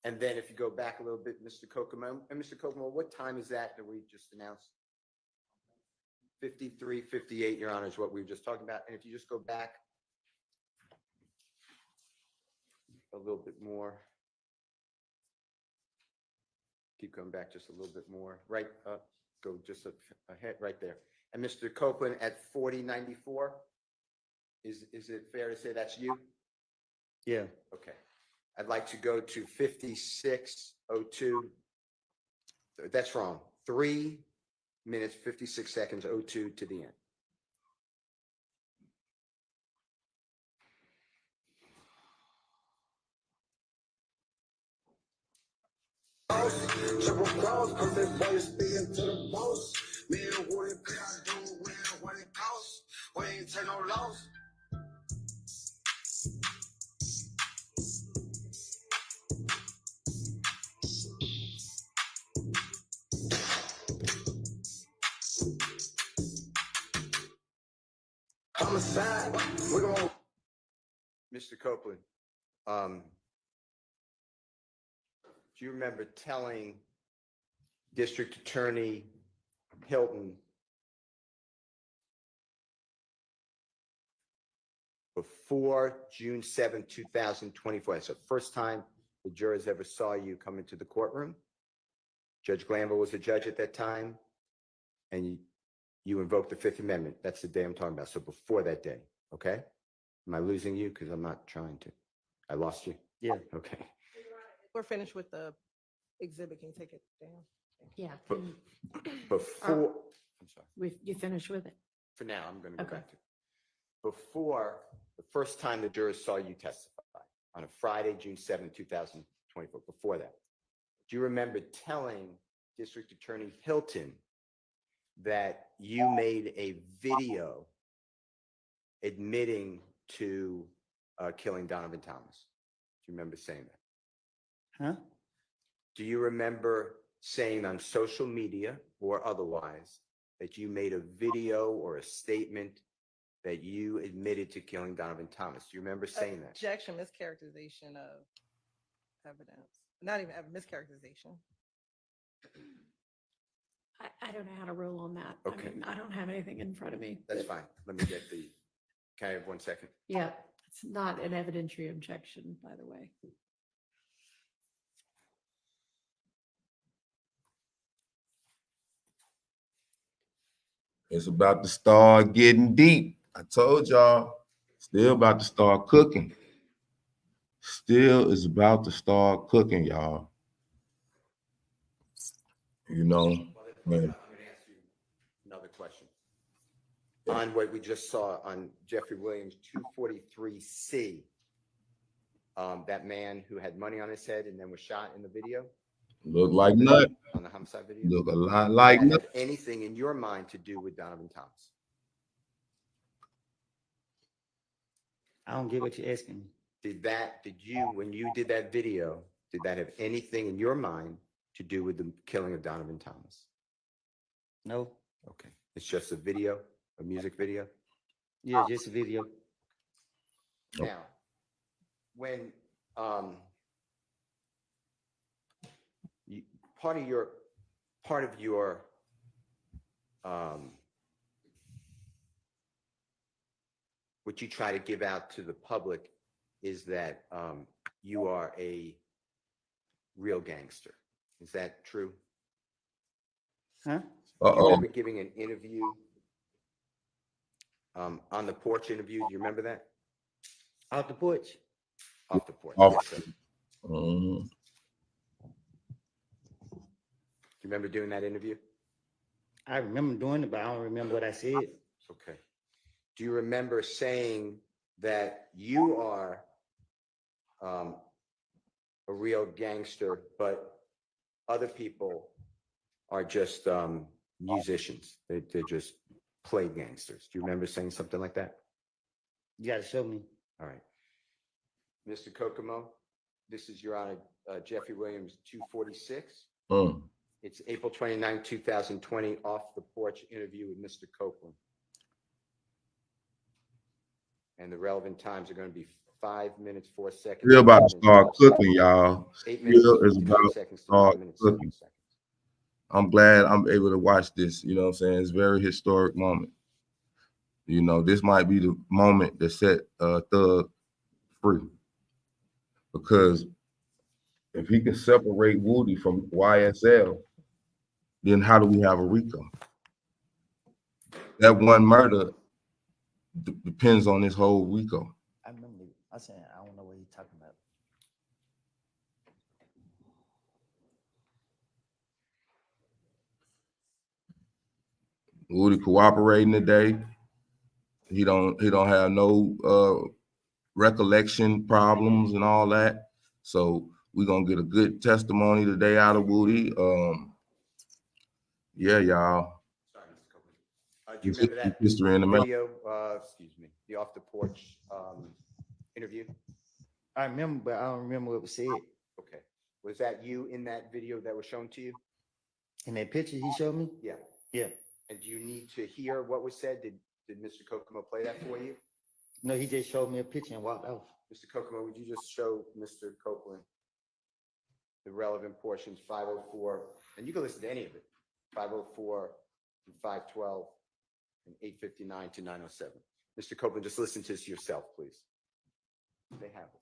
And then if you go back a little bit, Mr. Kokomo, and Mr. Kokomo, what time is that we just announced? 53:58, Your Honor, is what we were just talking about. And if you just go back a little bit more. Keep going back just a little bit more. Right up, go just ahead right there. And Mr. Copeland at 4094, is it fair to say that's you? Yeah. Okay. I'd like to go to 5602. That's wrong. 3 minutes, 56 seconds, 02 to the end. Triple cross, cause that boy is speaking to the boss. Me and Woody pay our due, we ain't what it costs. We ain't take no loss. Homicide, we gon' Mr. Copeland, do you remember telling District Attorney Hilton before June 7, 2024, that's the first time the jurors ever saw you come into the courtroom? Judge Glanville was the judge at that time, and you invoked the Fifth Amendment. That's the day I'm talking about. So before that day, okay? Am I losing you? Because I'm not trying to. I lost you? Yeah. Okay. We're finished with the exhibit. Can you take it down? Yeah. But before, I'm sorry. You finished with it? For now, I'm going to go Okay. back to before the first time the jurors saw you testify on a Friday, June 7, 2024, before that. Do you remember telling District Attorney Hilton that you made a video admitting to killing Donovan Thomas? Do you remember saying that? Huh? Do you remember saying on social media or otherwise that you made a video or a statement that you admitted to killing Donovan Thomas? Do you remember saying that? Objection, mischaracterization of evidence. Not even mischaracterization. I don't know how to rule on that. Okay. I mean, I don't have anything in front of me. That's fine. Let me get the, can I have 1 second? Yeah, it's not an evidentiary objection, by the way. It's about to start getting deep. I told y'all, still about to start cooking. Still is about to start cooking, y'all. You know, I'm going to ask you another question. On what we just saw on Jeffrey Williams 243C, that man who had money on his head and then was shot in the video? Look like nut. On the homicide video? Look a lot like Did that nut. have anything in your mind to do with Donovan Thomas? I don't get what you're asking me. When you did that video, did that have anything in your mind to do with the killing of Donovan Thomas? No. Okay. It's just a video, a music video? Yeah, just a video. Now, when part of your what you try to give out to the public is that you are a real gangster. Is that true? Huh? Do you remember giving an interview On the porch interview, do you remember that? Out the porch. Off the porch. Off. Yes, sir. Do Mhm. you remember doing that interview? I remember doing it, but I don't remember what I said. Okay. Do you remember saying that you are a real gangster, but other people are just musicians? They just play gangsters. Do you remember saying something like that? You gotta show me. All right. Mr. Kokomo, this is Your Honor, Jeffrey Williams, 246. Mm. It's April 29, 2020, off the porch interview with Mr. Copeland. And the relevant times are going to be 5 minutes, 4 seconds. We're about to 5 minutes, start 12 cooking, seconds, y'all. 8 minutes, Still is 15 about seconds to start 9 minutes, 7 cooking. seconds. I'm glad I'm able to watch this. You know what I'm saying? It's a very historic moment. You know, this might be the moment that set Thug free. Because if he can separate Woody from YSL, then how do we have a RICO? That one murder depends on this whole RICO. I remember. I said I don't know what he's talking about. Woody cooperating today. He don't have no recollection problems and all that. So we're gonna get a good testimony today out of Woody. Yeah, y'all. Sorry, Mr. Copeland. Do you remember that History in the making. video, excuse me, the off the porch interview? I remember, but I don't remember what was said. Okay. Was that you in that video that was shown to you? In that picture he showed me? Yeah. Yeah. And do you need to hear what was said? Did Mr. Kokomo play that for you? No, he just showed me a picture and walked off. Mr. Kokomo, would you just show Mr. Copeland the relevant portions, 504, and you can listen to any of it, 504 and 512 and 859 to 907. Mr. Copeland, just listen to this yourself, please. They have it.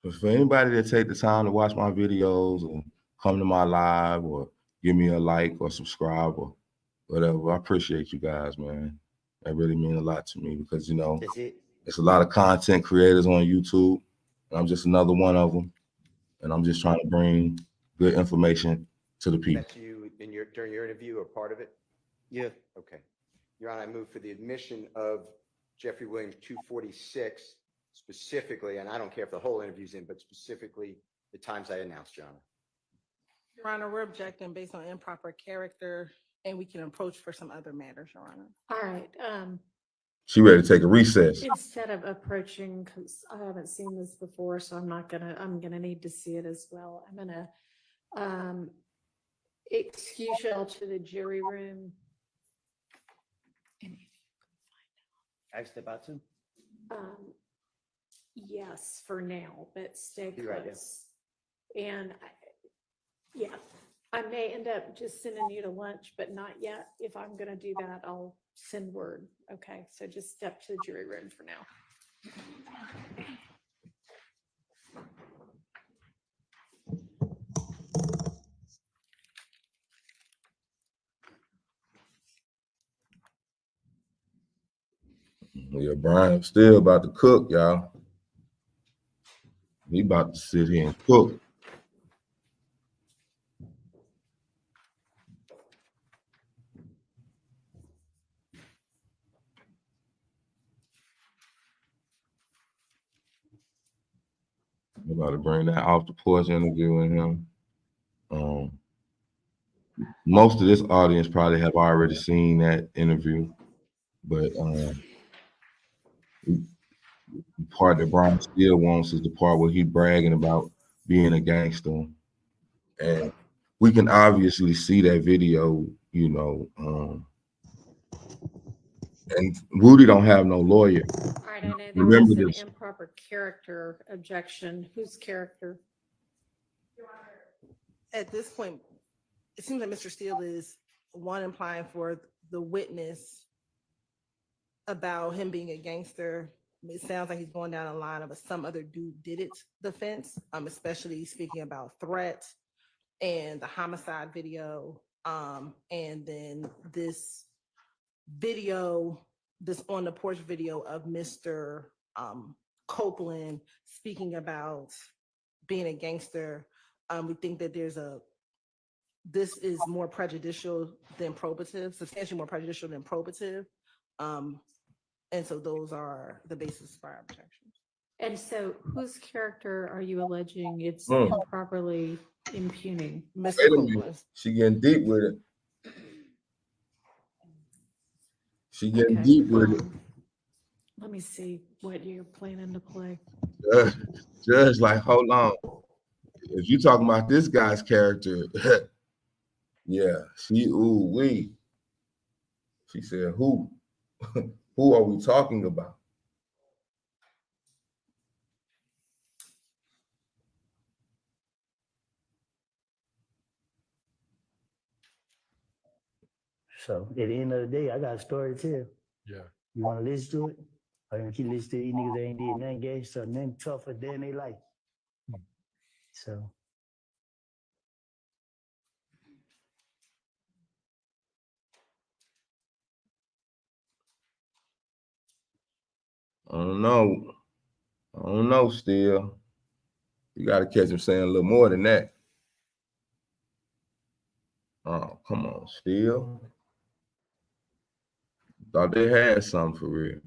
But for anybody that take the time to watch my videos or come to my live or give me a like or subscribe or whatever, I appreciate you guys, man. That really means a lot to me because, you know, That's it. there's a lot of content creators on YouTube. And I'm just another one of them. And I'm just trying to bring good information to the people. That's you in during your interview or part of it? Yeah. Okay. Your Honor, I move for the admission of Jeffrey Williams, 246, specifically, and I don't care if the whole interview's in, but specifically the times I announced, Your Honor. Your Honor, we're objecting based on improper character, and we can approach for some other matters, Your Honor. All right, She ready to take a recess. instead of approaching, because I haven't seen this before, so I'm gonna need to see it as well. I'm gonna excuse y'all to the jury room. I step out too. Yes, for now, but stay Be right there. close. And yeah, I may end up just sending you to lunch, but not yet. If I'm gonna do that, I'll send word. Okay, so just step to the jury room for now. Yeah, Brian's still about to cook, y'all. He about to sit here and cook. I'm about to bring that off the porch interview with him. Most of this audience probably have already seen that interview, but the part that Brian still wants is the part where he bragging about being a gangster, and we can obviously see that video, you know, And Woody don't have no lawyer. All right, I know there Remember was an this. improper character objection. Whose character? At this point, it seems like Mr. Steele is one implying for the witness about him being a gangster. It sounds like he's going down a line of a some other dude did it defense, especially speaking about threat and the homicide video. And then this video, this on the porch video of Mr. Copeland speaking about being a gangster. We think that this is more prejudicial than probative, substantially more prejudicial than probative. And so those are the basis for our objections. And so whose character are you alleging it's Hmm. improperly impugning? Mr. Wait a minute. Copeland. She getting deep with it. She getting Okay, deep with it. let me see what you're planning to play. Judge, like, hold on. If you talking about this guy's character, yeah, ooh wee. She said, who? Who are we talking about? So at the end of the day, I got a story to tell. Yeah. You want to listen to it? Or you keep listening to these niggas that ain't did nothing gangster, nothing tougher than they life. So I don't know, Steele. You got to catch him saying a little more than that. Oh, come on, Steele. Thought they had something for real.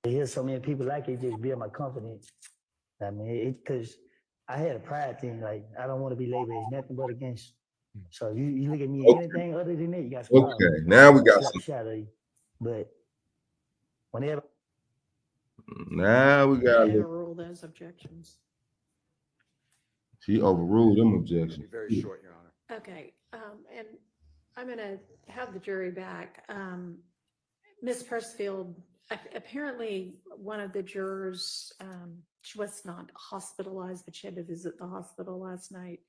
to hear so many people like it just build my confidence. I mean, it because I had a pride thing. Like I don't want to be labeled as nothing but a gangster. So you look at me Okay. anything other than that, you got Okay, now we got slap some. shot of you. But whenever Now we got. Overrule those objections. She overruled them Be objections. very short, Your Honor. Okay, and I'm gonna have the jury back. Ms. Persfield, apparently one of the jurors, she was not hospitalized, but she had to visit the hospital last night.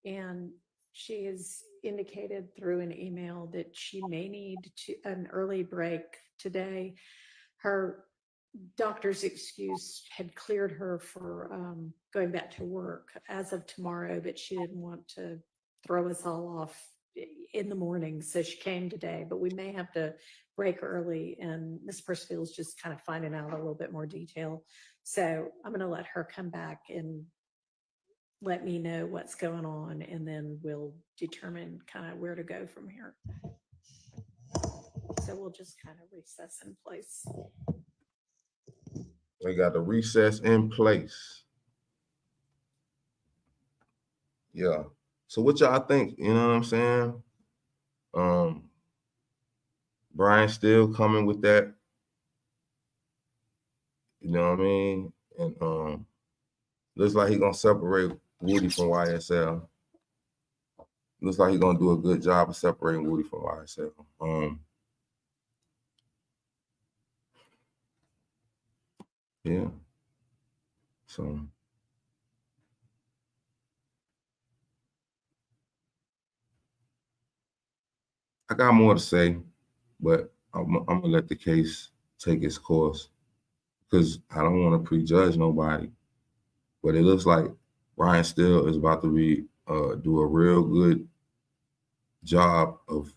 And she has indicated through an email that she may need an early break today. Her doctor's excuse had cleared her for going back to work as of tomorrow, but she didn't want to throw us all off in the morning. So she came today, but we may have to break early. And Ms. Persfield's just kind of finding out a little bit more detail. So I'm going to let her come back and let me know what's going on, and then we'll determine kind of where to go from here. So we'll just kind of recess in place. We got the recess in place. Yeah. So what y'all think? You know what I'm saying? Brian still coming with that. You know what I mean? And looks like he's gonna separate Woody from YSL. Looks like he's gonna do a good job of separating Woody from YSL. Yeah. So I got more to say, but I'm gonna let the case take its course because I don't want to prejudge nobody. But it looks like Brian Steele is about to do a real good job of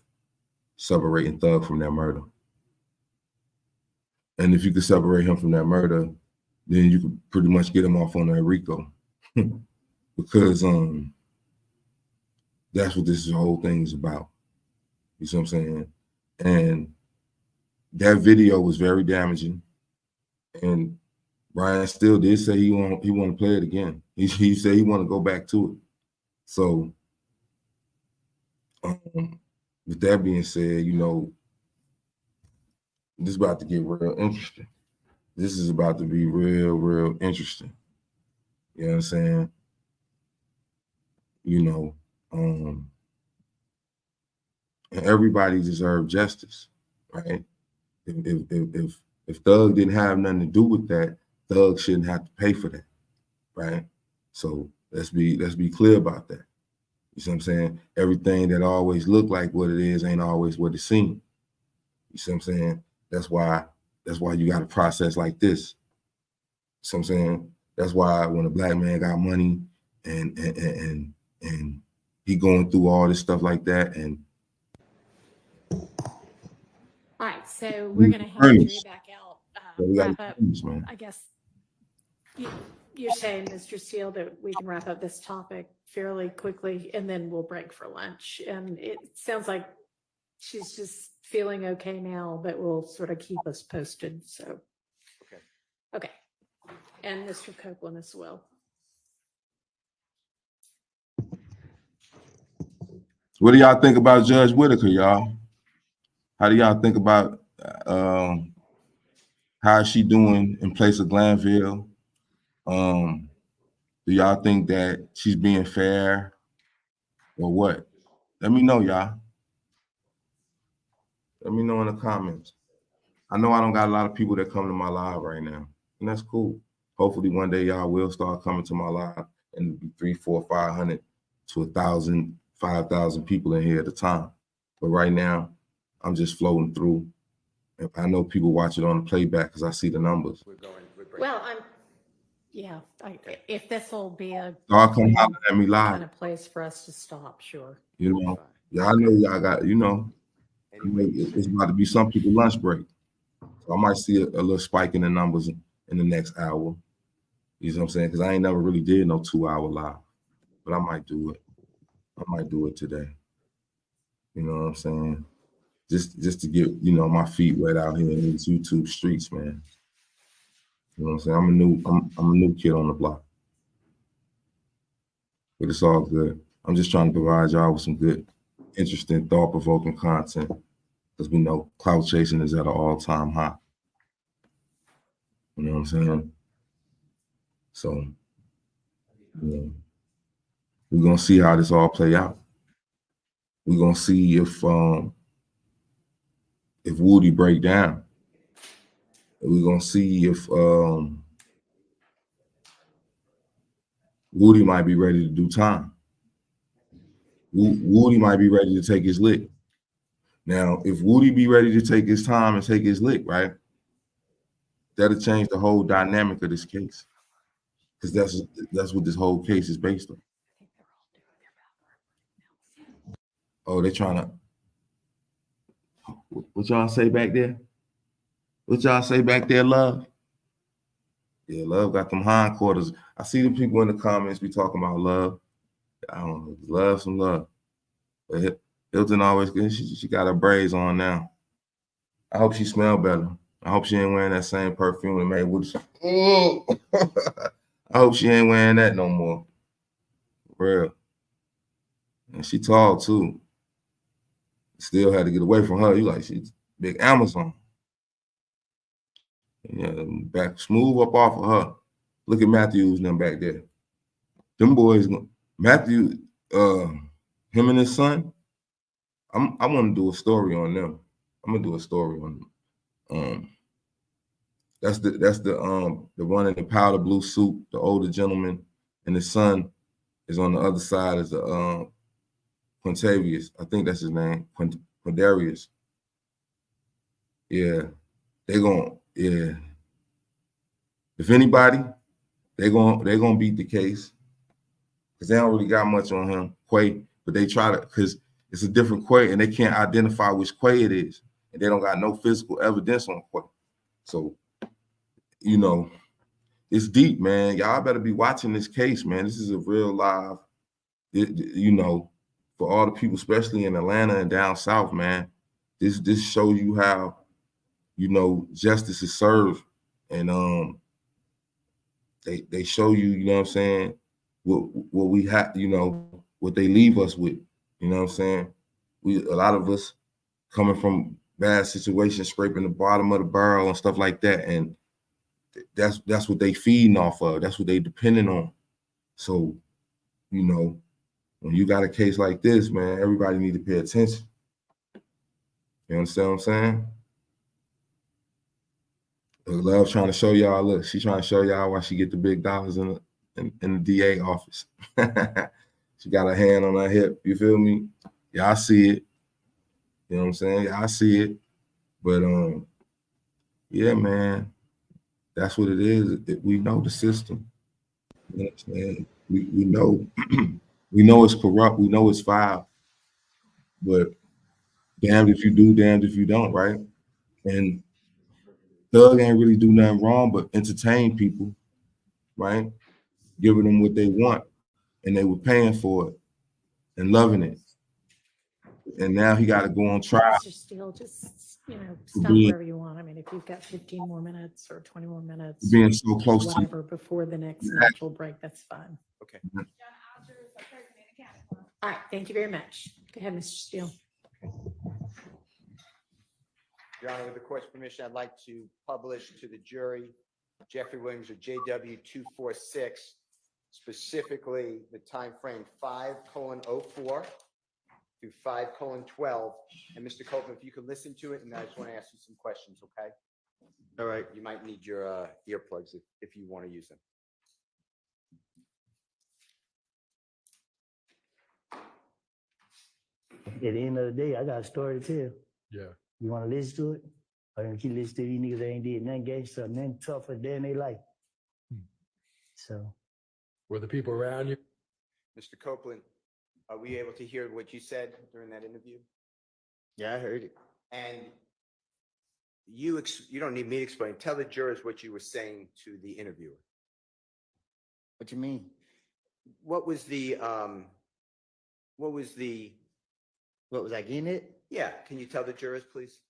separating Thug from that murder. And if you could separate him from that murder, then you could pretty much get him off on that RICO. Because that's what this whole thing is about. You see what I'm saying? And that video was very damaging. And Brian Steele did say he want to play it again. He said he want to go back to it. So with that being said, you know, this is about to get real interesting. This is about to be real, real interesting. You know what I'm saying? You know, and everybody deserves justice, right? If Thug didn't have nothing to do with that, Thug shouldn't have to pay for that, right? So let's be clear about that. You see what I'm saying? Everything that always looked like what it is ain't always what it seemed. You see what I'm saying? That's why you got a process like this. You see what I'm saying? That's why when a black man got money and he going through all this stuff like that, and All right, so we're gonna have Drew back out, so we gotta wrap up. finish, man. I guess you're saying, Mr. Steele, that we can wrap up this topic fairly quickly and then we'll break for lunch. And it sounds like she's just feeling okay now, but will sort of keep us posted. So, okay. And Mr. Copeland as well. What do y'all think about Judge Whitaker, y'all? How do y'all think about how is she doing in place of Glanville? Do y'all think that she's being fair or what? Let me know, y'all. Let me know in the comments. I know I don't got a lot of people that come to my live right now, and that's cool. Hopefully one day y'all will start coming to my live and be 300, 400, 500 to 1,000, 5,000 people in here at a time. But right now, I'm just floating through. I know people watch it on the playback because I see the numbers. Well, if this will be a Y'all come holler at me live. kind of place for us to stop, sure. You know, y'all know y'all got, it's about to be some people lunch break. So I might see a little spike in the numbers in the next hour. You know what I'm saying? Because I ain't never really did no 2-hour live, but I might do it. I might do it today. You know what I'm saying? Just to get, my feet wet out here in these YouTube streets, man. You know what I'm saying? I'm a new kid on the block. But it's all good. I'm just trying to provide y'all with some good, interesting, thought-provoking content. Because we know clout chasing is at an all-time high. You know what I'm saying? So, we're gonna see how this all play out. We're gonna see if Woody break down. We're gonna see if Woody might be ready to do time. Woody might be ready to take his lick. Now, if Woody be ready to take his time and take his lick, right, that'll change the whole dynamic of this case. Because that's what this whole case is based on. Oh, they're trying to. What y'all say back there? What y'all say back there, Love? Yeah, Love got them hindquarters. I see the people in the comments be talking about Love. I don't know, love some love. But Hilton always good. She got her braids on now. I hope she smell better. I hope she ain't wearing that same perfume that made Woody. Oh, I hope she ain't wearing that no more. For real. And she tall too. Still had to get away from her. You like she's big Amazon. Yeah, back smooth up off of her. Look at Matthews and them back there. Them boys, Matthew, him and his son. I want to do a story on them. I'm gonna do a story on them. That's the one in the powder blue suit, the older gentleman, and his son is on the other side as the Quintavious. I think that's his name, Quindarius. Yeah, yeah. If anybody, they're gonna beat the case because they don't really got much on him, Quay, but they try to, because it's a different Quay and they can't identify which Quay it is, and they don't got no physical evidence on Quay. So, it's deep, man. Y'all better be watching this case, man. This is a real live, for all the people, especially in Atlanta and down south, man. This shows you how, justice is served, and they show you, you know what I'm saying, what we have, what they leave us with, you know what I'm saying. A lot of us coming from bad situations, scraping the bottom of the barrel and stuff like that, and that's what they feeding off of. That's what they depending on. So, you know, when you got a case like this, man, everybody need to pay attention. You understand what I'm saying? Love trying to show y'all, look, she trying to show y'all why she get the big dollars in the DA office. She got her hand on her hip, you feel me? Y'all see it. You know what I'm saying? Y'all see it. But yeah, man, that's what it is. We know the system. You know what I'm saying? We know we know it's corrupt, we know it's foul, but damned if you do, damned if you don't, right? And Thug ain't really do nothing wrong but entertain people, right? Giving them what they want, and they were paying for it and loving it. And now he got to go on trial Mr. Steele, just, for stop being, wherever you want. I mean, if you've got 15 more minutes or 20 more minutes, being so close to whatever, before the next natural break, that's fine. Okay. All right, thank you very much. Go ahead, Mr. Steele. Your Honor, with the court's permission, I'd like to publish to the jury Jeffrey Williams or JW 246, specifically the time frame 5:04 through 5:12. And Mr. Copeland, if you could listen to it, and I just want to ask you some questions, okay? All right. You might need your earplugs if you want to use them. At the end of the day, I got a story to tell. Yeah. You want to listen to it? Or you keep listening to these niggas that ain't did nothing gangster, nothing tougher than they life. So. Were the people around you? Mr. Copeland, are we able to hear what you said during that interview? Yeah, I heard it. And you don't need me to explain. Tell the jurors what you were saying to the interviewer. What you mean? What was I getting it? Yeah, can you tell the jurors, please?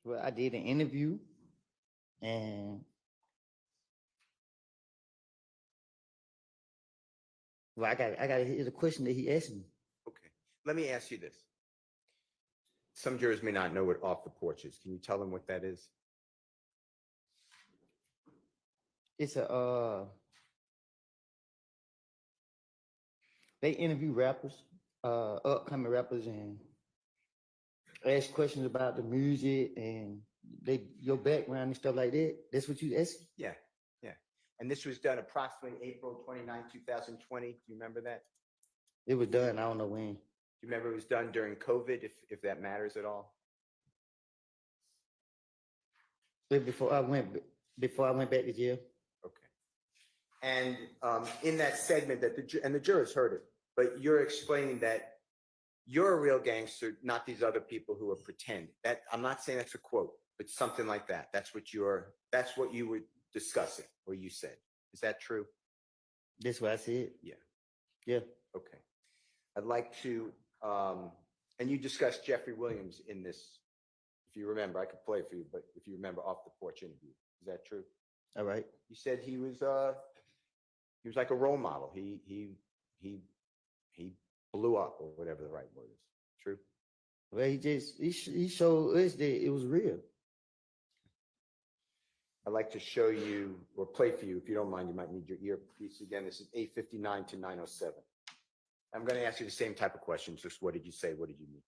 Well, I did an interview and I got to hear the question that he asked me. Okay, let me ask you this. Some jurors may not know what off the porch is. Can you tell them what that is? It's they interview rappers, upcoming rappers, and ask questions about the music and your background and stuff like that. That's what you asked? Yeah. And this was done approximately April 29, 2020. Do you remember that? It was done. I don't know when. Do you remember it was done during COVID, if that matters at all? Before I went back to jail. Okay. And in that segment that the jurors heard it, but you're explaining that you're a real gangster, not these other people who are pretend. That I'm not saying that's a quote, but something like that. That's what you were discussing, or you said. Is that true? That's what I said. Yeah. Yeah. Okay. I'd like to, and you discussed Jeffrey Williams in this. If you remember, I could play it for you, but if you remember off the porch interview, is that true? All right. You said he was like a role model. He blew up, or whatever the right word is. True? Well, he showed us that it was real. I'd like to show you or play for you, if you don't mind. You might need your earpiece again. This is 8:59 to 9:07. I'm going to ask you the same type of questions. Just what did you say? What did you mean?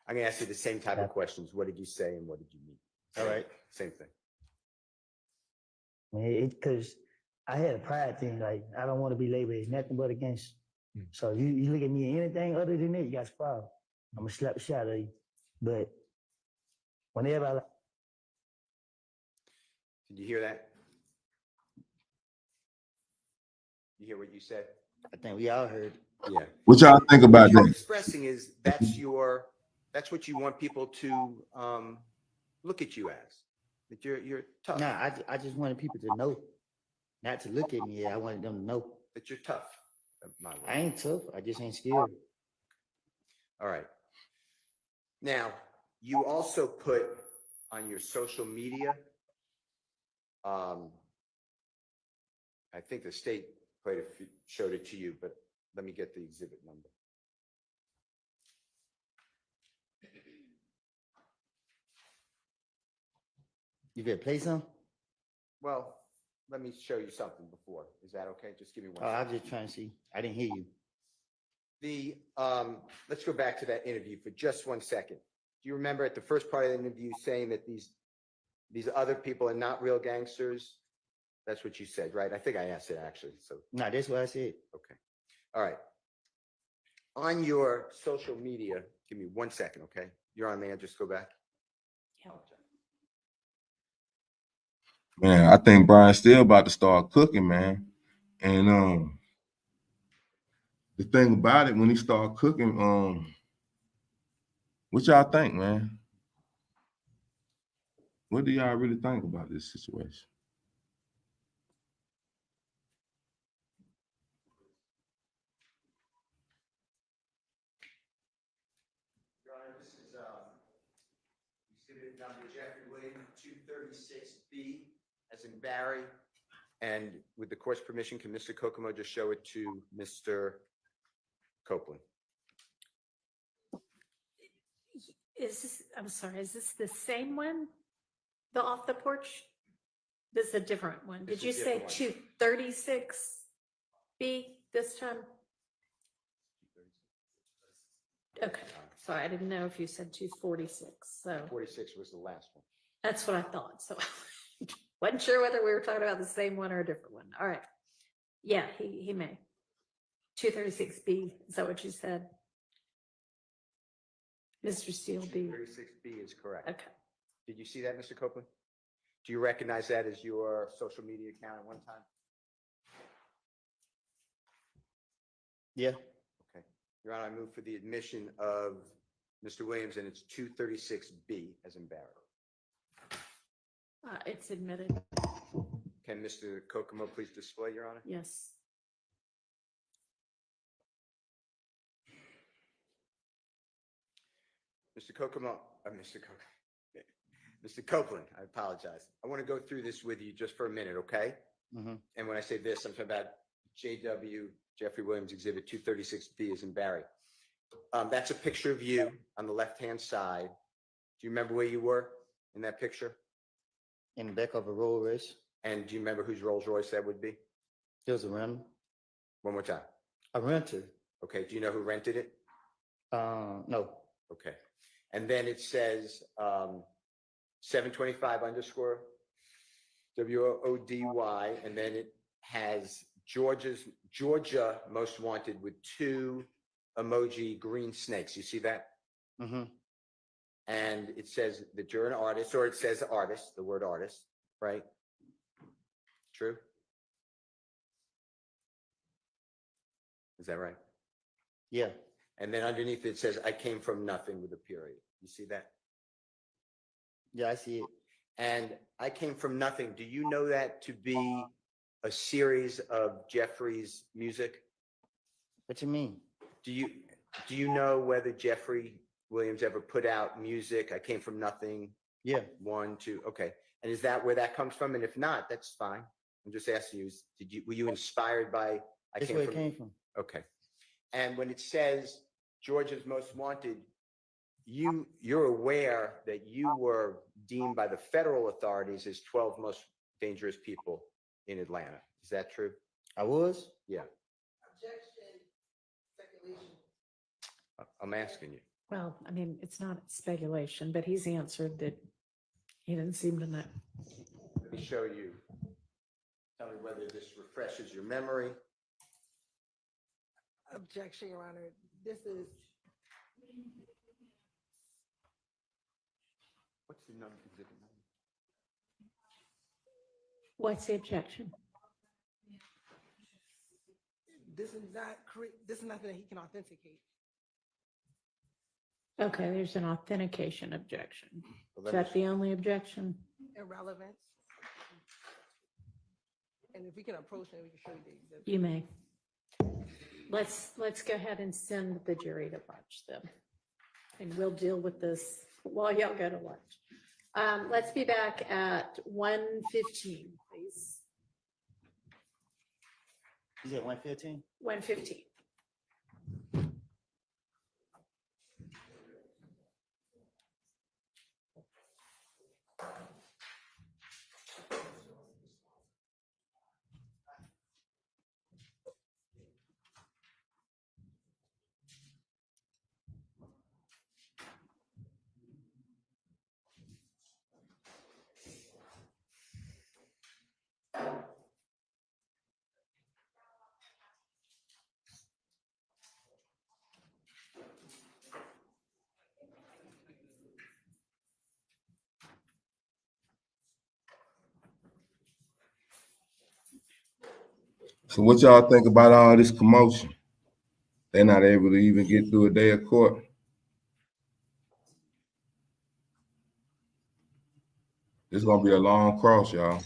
I'm going to ask you the same type of questions. What did you say and what did you mean? All right. Same thing. Because I had a pride thing. Like, I don't want to be labeled as nothing but a gangster. So you look at me anything other than that, you got a problem. I'm going to slap the shit out of you. But whenever I Did you hear that? You hear what you said? I think we all heard. Yeah. What y'all think about What you're that? expressing is that's what you want people to look at you as. That you're tough. No, I just wanted people to know, not to look at me. I wanted them to know that you're tough. I ain't tough. I just ain't scared. All right. Now, you also put on your social media, I think the state showed it to you, but let me get the exhibit number. You gonna play some? Well, let me show you something before. Is that okay? Just give me one Oh, I second. was just trying to see. I didn't hear you. Let's go back to that interview for just 1 second. Do you remember at the first part of the interview saying that these other people are not real gangsters? That's what you said, right? I think I asked it actually. So, No, that's what I said. okay. All right. On your social media, give me 1 second, okay? You're on, man. Just go back. Yeah. Man, I think Brian Steele about to start cooking, man. And the thing about it, when he start cooking, what y'all think, man? What do y'all really think about this situation? Your Honor, this is exhibit number Jeffrey Williams, 236B, as in Barry. And with the court's permission, can Mr. Kokomo just show it to Mr. Copeland? I'm sorry, is this the same one? The off the porch? This is a different one. This Did you is a say different 236B this time? Okay, sorry, I didn't know if you said 246, so 46 was the last one. that's what I thought, so wasn't sure whether we were talking about the same one or a different one. All right. Yeah, he may. 236B, is that what you said? Mr. Steele B. 236B is correct. Okay. Did you see that, Mr. Copeland? Do you recognize that as your social media account at one time? Yeah. Okay. Your Honor, I move for the admission of Mr. Williams, and it's 236B as in Barry. It's admitted, Can Mr. Kokomo please display, Your Honor? yes. Mr. Kokomo, Mr. Copeland, I apologize. I want to go through this with you just for a minute, okay? Mm-hmm. And when I say this, I'm talking about JW, Jeffrey Williams Exhibit 236B as in Barry. That's a picture of you on the left-hand side. Do you remember where you were in that picture? In the back of a Rolls Royce. And do you remember whose Rolls Royce that would be? It was a rental. One more time. A renter. Okay, do you know who rented it? No. Okay. And then it says 725 underscore WODY, and then it has Georgia Most Wanted with 2 emoji green snakes. You see that? Mm-hmm. And it says that you're an artist, or it says artist, the word artist, right? True? Is that right? Yeah. And then underneath it says, I came from nothing with a period. You see that? Yeah, I see it. And I came from nothing. Do you know that to be a series of Jeffrey's music? What you mean? Do you know whether Jeffrey Williams ever put out music? I came from nothing. Yeah. 1, 2. Okay. And is that where that comes from? And if not, that's fine. I'm just asking you, were you inspired by That's where it came from. Okay. And when it says Georgia's Most Wanted, you're aware that you were deemed by the federal authorities as 12 most dangerous people in Atlanta. Is that true? I was? Yeah. Objection, speculation. I'm asking you. Well, I mean, it's not speculation, but he's answered that he didn't seem to know. Let me show you. Tell me whether this refreshes your memory. Objection, Your Honor. This is What's the number? Exhibit number? What's the objection? this is nothing that he can authenticate. Okay, there's an authentication objection. Well, Is let that me- the only objection? Irrelevance. And if we can approach it, we can show you the exhibit. You may. Let's go ahead and send the jury to watch them. And we'll deal with this while y'all go to lunch. Let's be back at 1:15, please. You said 115? 1:15. So what y'all think about all this commotion? They're not able to even get through a day of court. It's gonna be a long cross, y'all.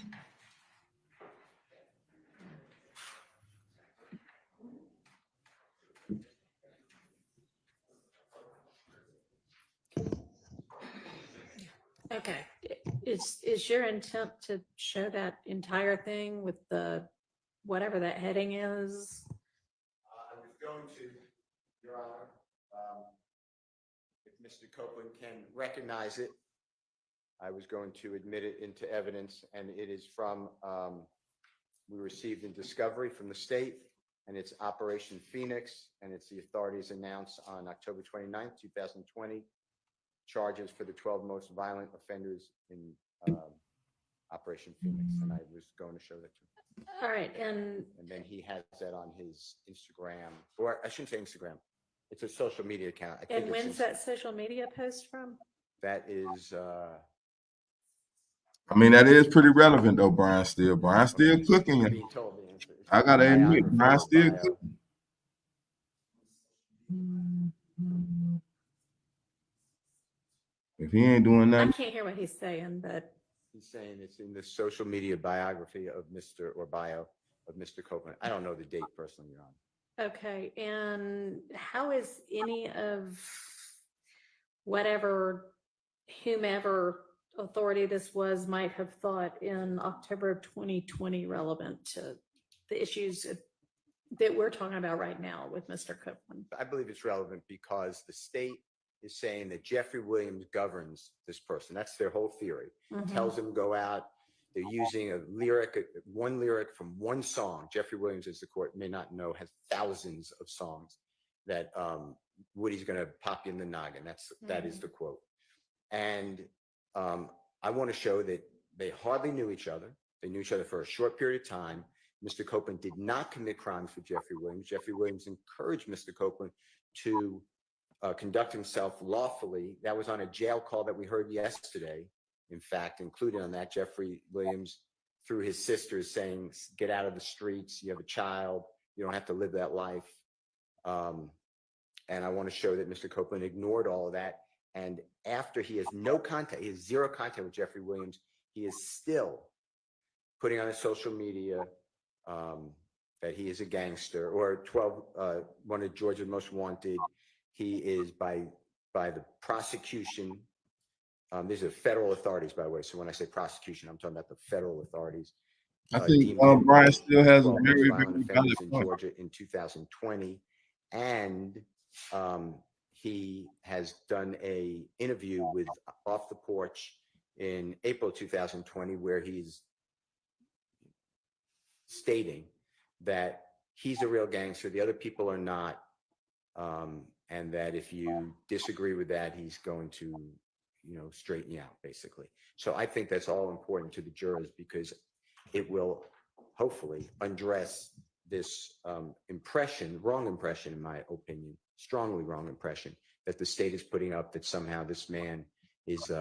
Okay, is your intent to show that entire thing with the, whatever that heading is? I was going to, Your Honor, if Mr. Copeland can recognize it, I was going to admit it into evidence, and it is from, we received in discovery from the state, and it's Operation Phoenix, and it's the authorities announced on October 29th, 2020, charges for the 12 most violent offenders in Operation Phoenix, and I was going to show that to him. All right, and then he has that on his Instagram, or I shouldn't say Instagram. It's a social media account. I think and it's when's that social media post from? That is, I mean, that is pretty relevant though, Brian Steele. Brian Steele cooking. being told the answer. It's I gotta admit, biography Brian or Steele bio. cooking. If he ain't doing I nothing, can't hear what he's saying, but He's saying it's in the social media biography of Mr. or bio of Mr. Copeland. I don't know the date personally, Your Honor. okay. And how is any of whatever, whomever authority this was might have thought in October of 2020 relevant to the issues that we're talking about right now with Mr. Copeland? I believe it's relevant because the state is saying that Jeffrey Williams governs this person. That's their whole theory. Mhm. Tells him go out. They're using a lyric, one lyric from one song. Jeffrey Williams, as the court may not know, has thousands of songs that Woody's going to pop you in the noggin. That is the quote. And I want to show that they hardly knew each other. They knew each other for a short period of time. Mr. Copeland did not commit crimes with Jeffrey Williams. Jeffrey Williams encouraged Mr. Copeland to conduct himself lawfully. That was on a jail call that we heard yesterday. In fact, included on that, Jeffrey Williams, through his sisters, saying, get out of the streets. You have a child. You don't have to live that life. And I want to show that Mr. Copeland ignored all of that. And after he has no contact, he has zero contact with Jeffrey Williams, he is still putting on his social media that he is a gangster, or 12, one of Georgia's most wanted. He is by the prosecution. These are federal authorities, by the way. So when I say prosecution, I'm talking about the federal authorities. I think deeming him Brian one of still has a 12 most very, violent very offenders valid in point. Georgia in 2020, and he has done a interview with Off the Porch in April 2020, where he's stating that he's a real gangster, the other people are not, and that if you disagree with that, he's going to, straighten you out, basically. So I think that's all important to the jurors, because it will hopefully undress this impression, wrong impression, in my opinion, strongly wrong impression, that the state is putting up, that somehow this man is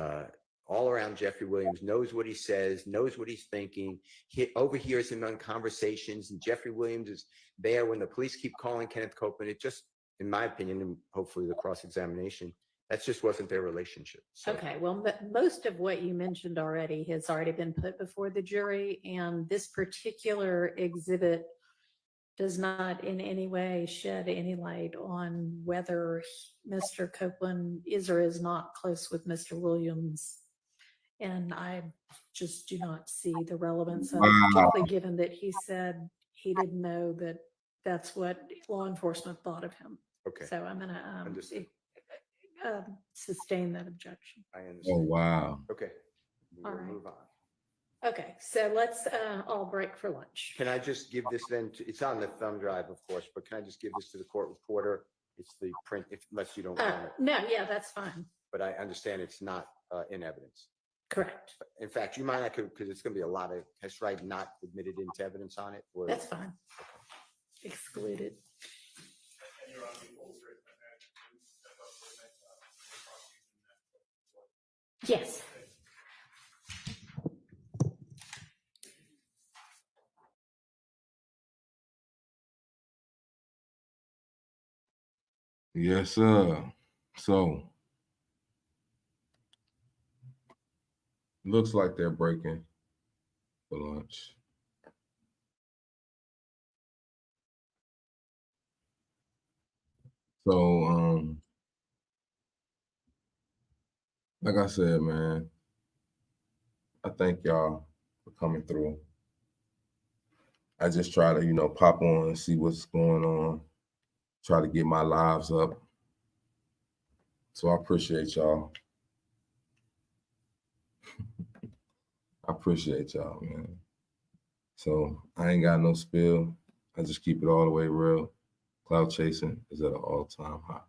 all around Jeffrey Williams, knows what he says, knows what he's thinking. He overhears him on conversations, and Jeffrey Williams is there when the police keep calling Kenneth Copeland. It just, in my opinion, and hopefully the cross-examination, that just wasn't their relationship. So. Okay, well, most of what you mentioned already has already been put before the jury, and this particular exhibit does not in any way shed any light on whether Mr. Copeland is or is not close with Mr. Williams. And I just do not see the relevance of it, particularly given that he said he didn't know that that's what law enforcement thought of him. Okay. So I'm going to sustain that objection. I understand. Oh, wow. Okay. We'll All right. move on. Okay, so let's all break for lunch. Can I just give this then? It's on the thumb drive, of course, but can I just give this to the court reporter? It's the print, unless you don't want it. No, yeah, that's fine. But I understand it's not in evidence. Correct. In fact, you might, because it's going to be a lot of, has right not admitted into evidence on it? Or? That's fine. Excluded. Yes. Yes, sir. So looks like they're breaking for lunch. So like I said, man, I thank y'all for coming through. I just try to, pop on and see what's going on, try to get my lives up. So I appreciate y'all. I appreciate y'all, man. So I ain't got no spill. I just keep it all the way real. Cloud chasing is at an all-time high.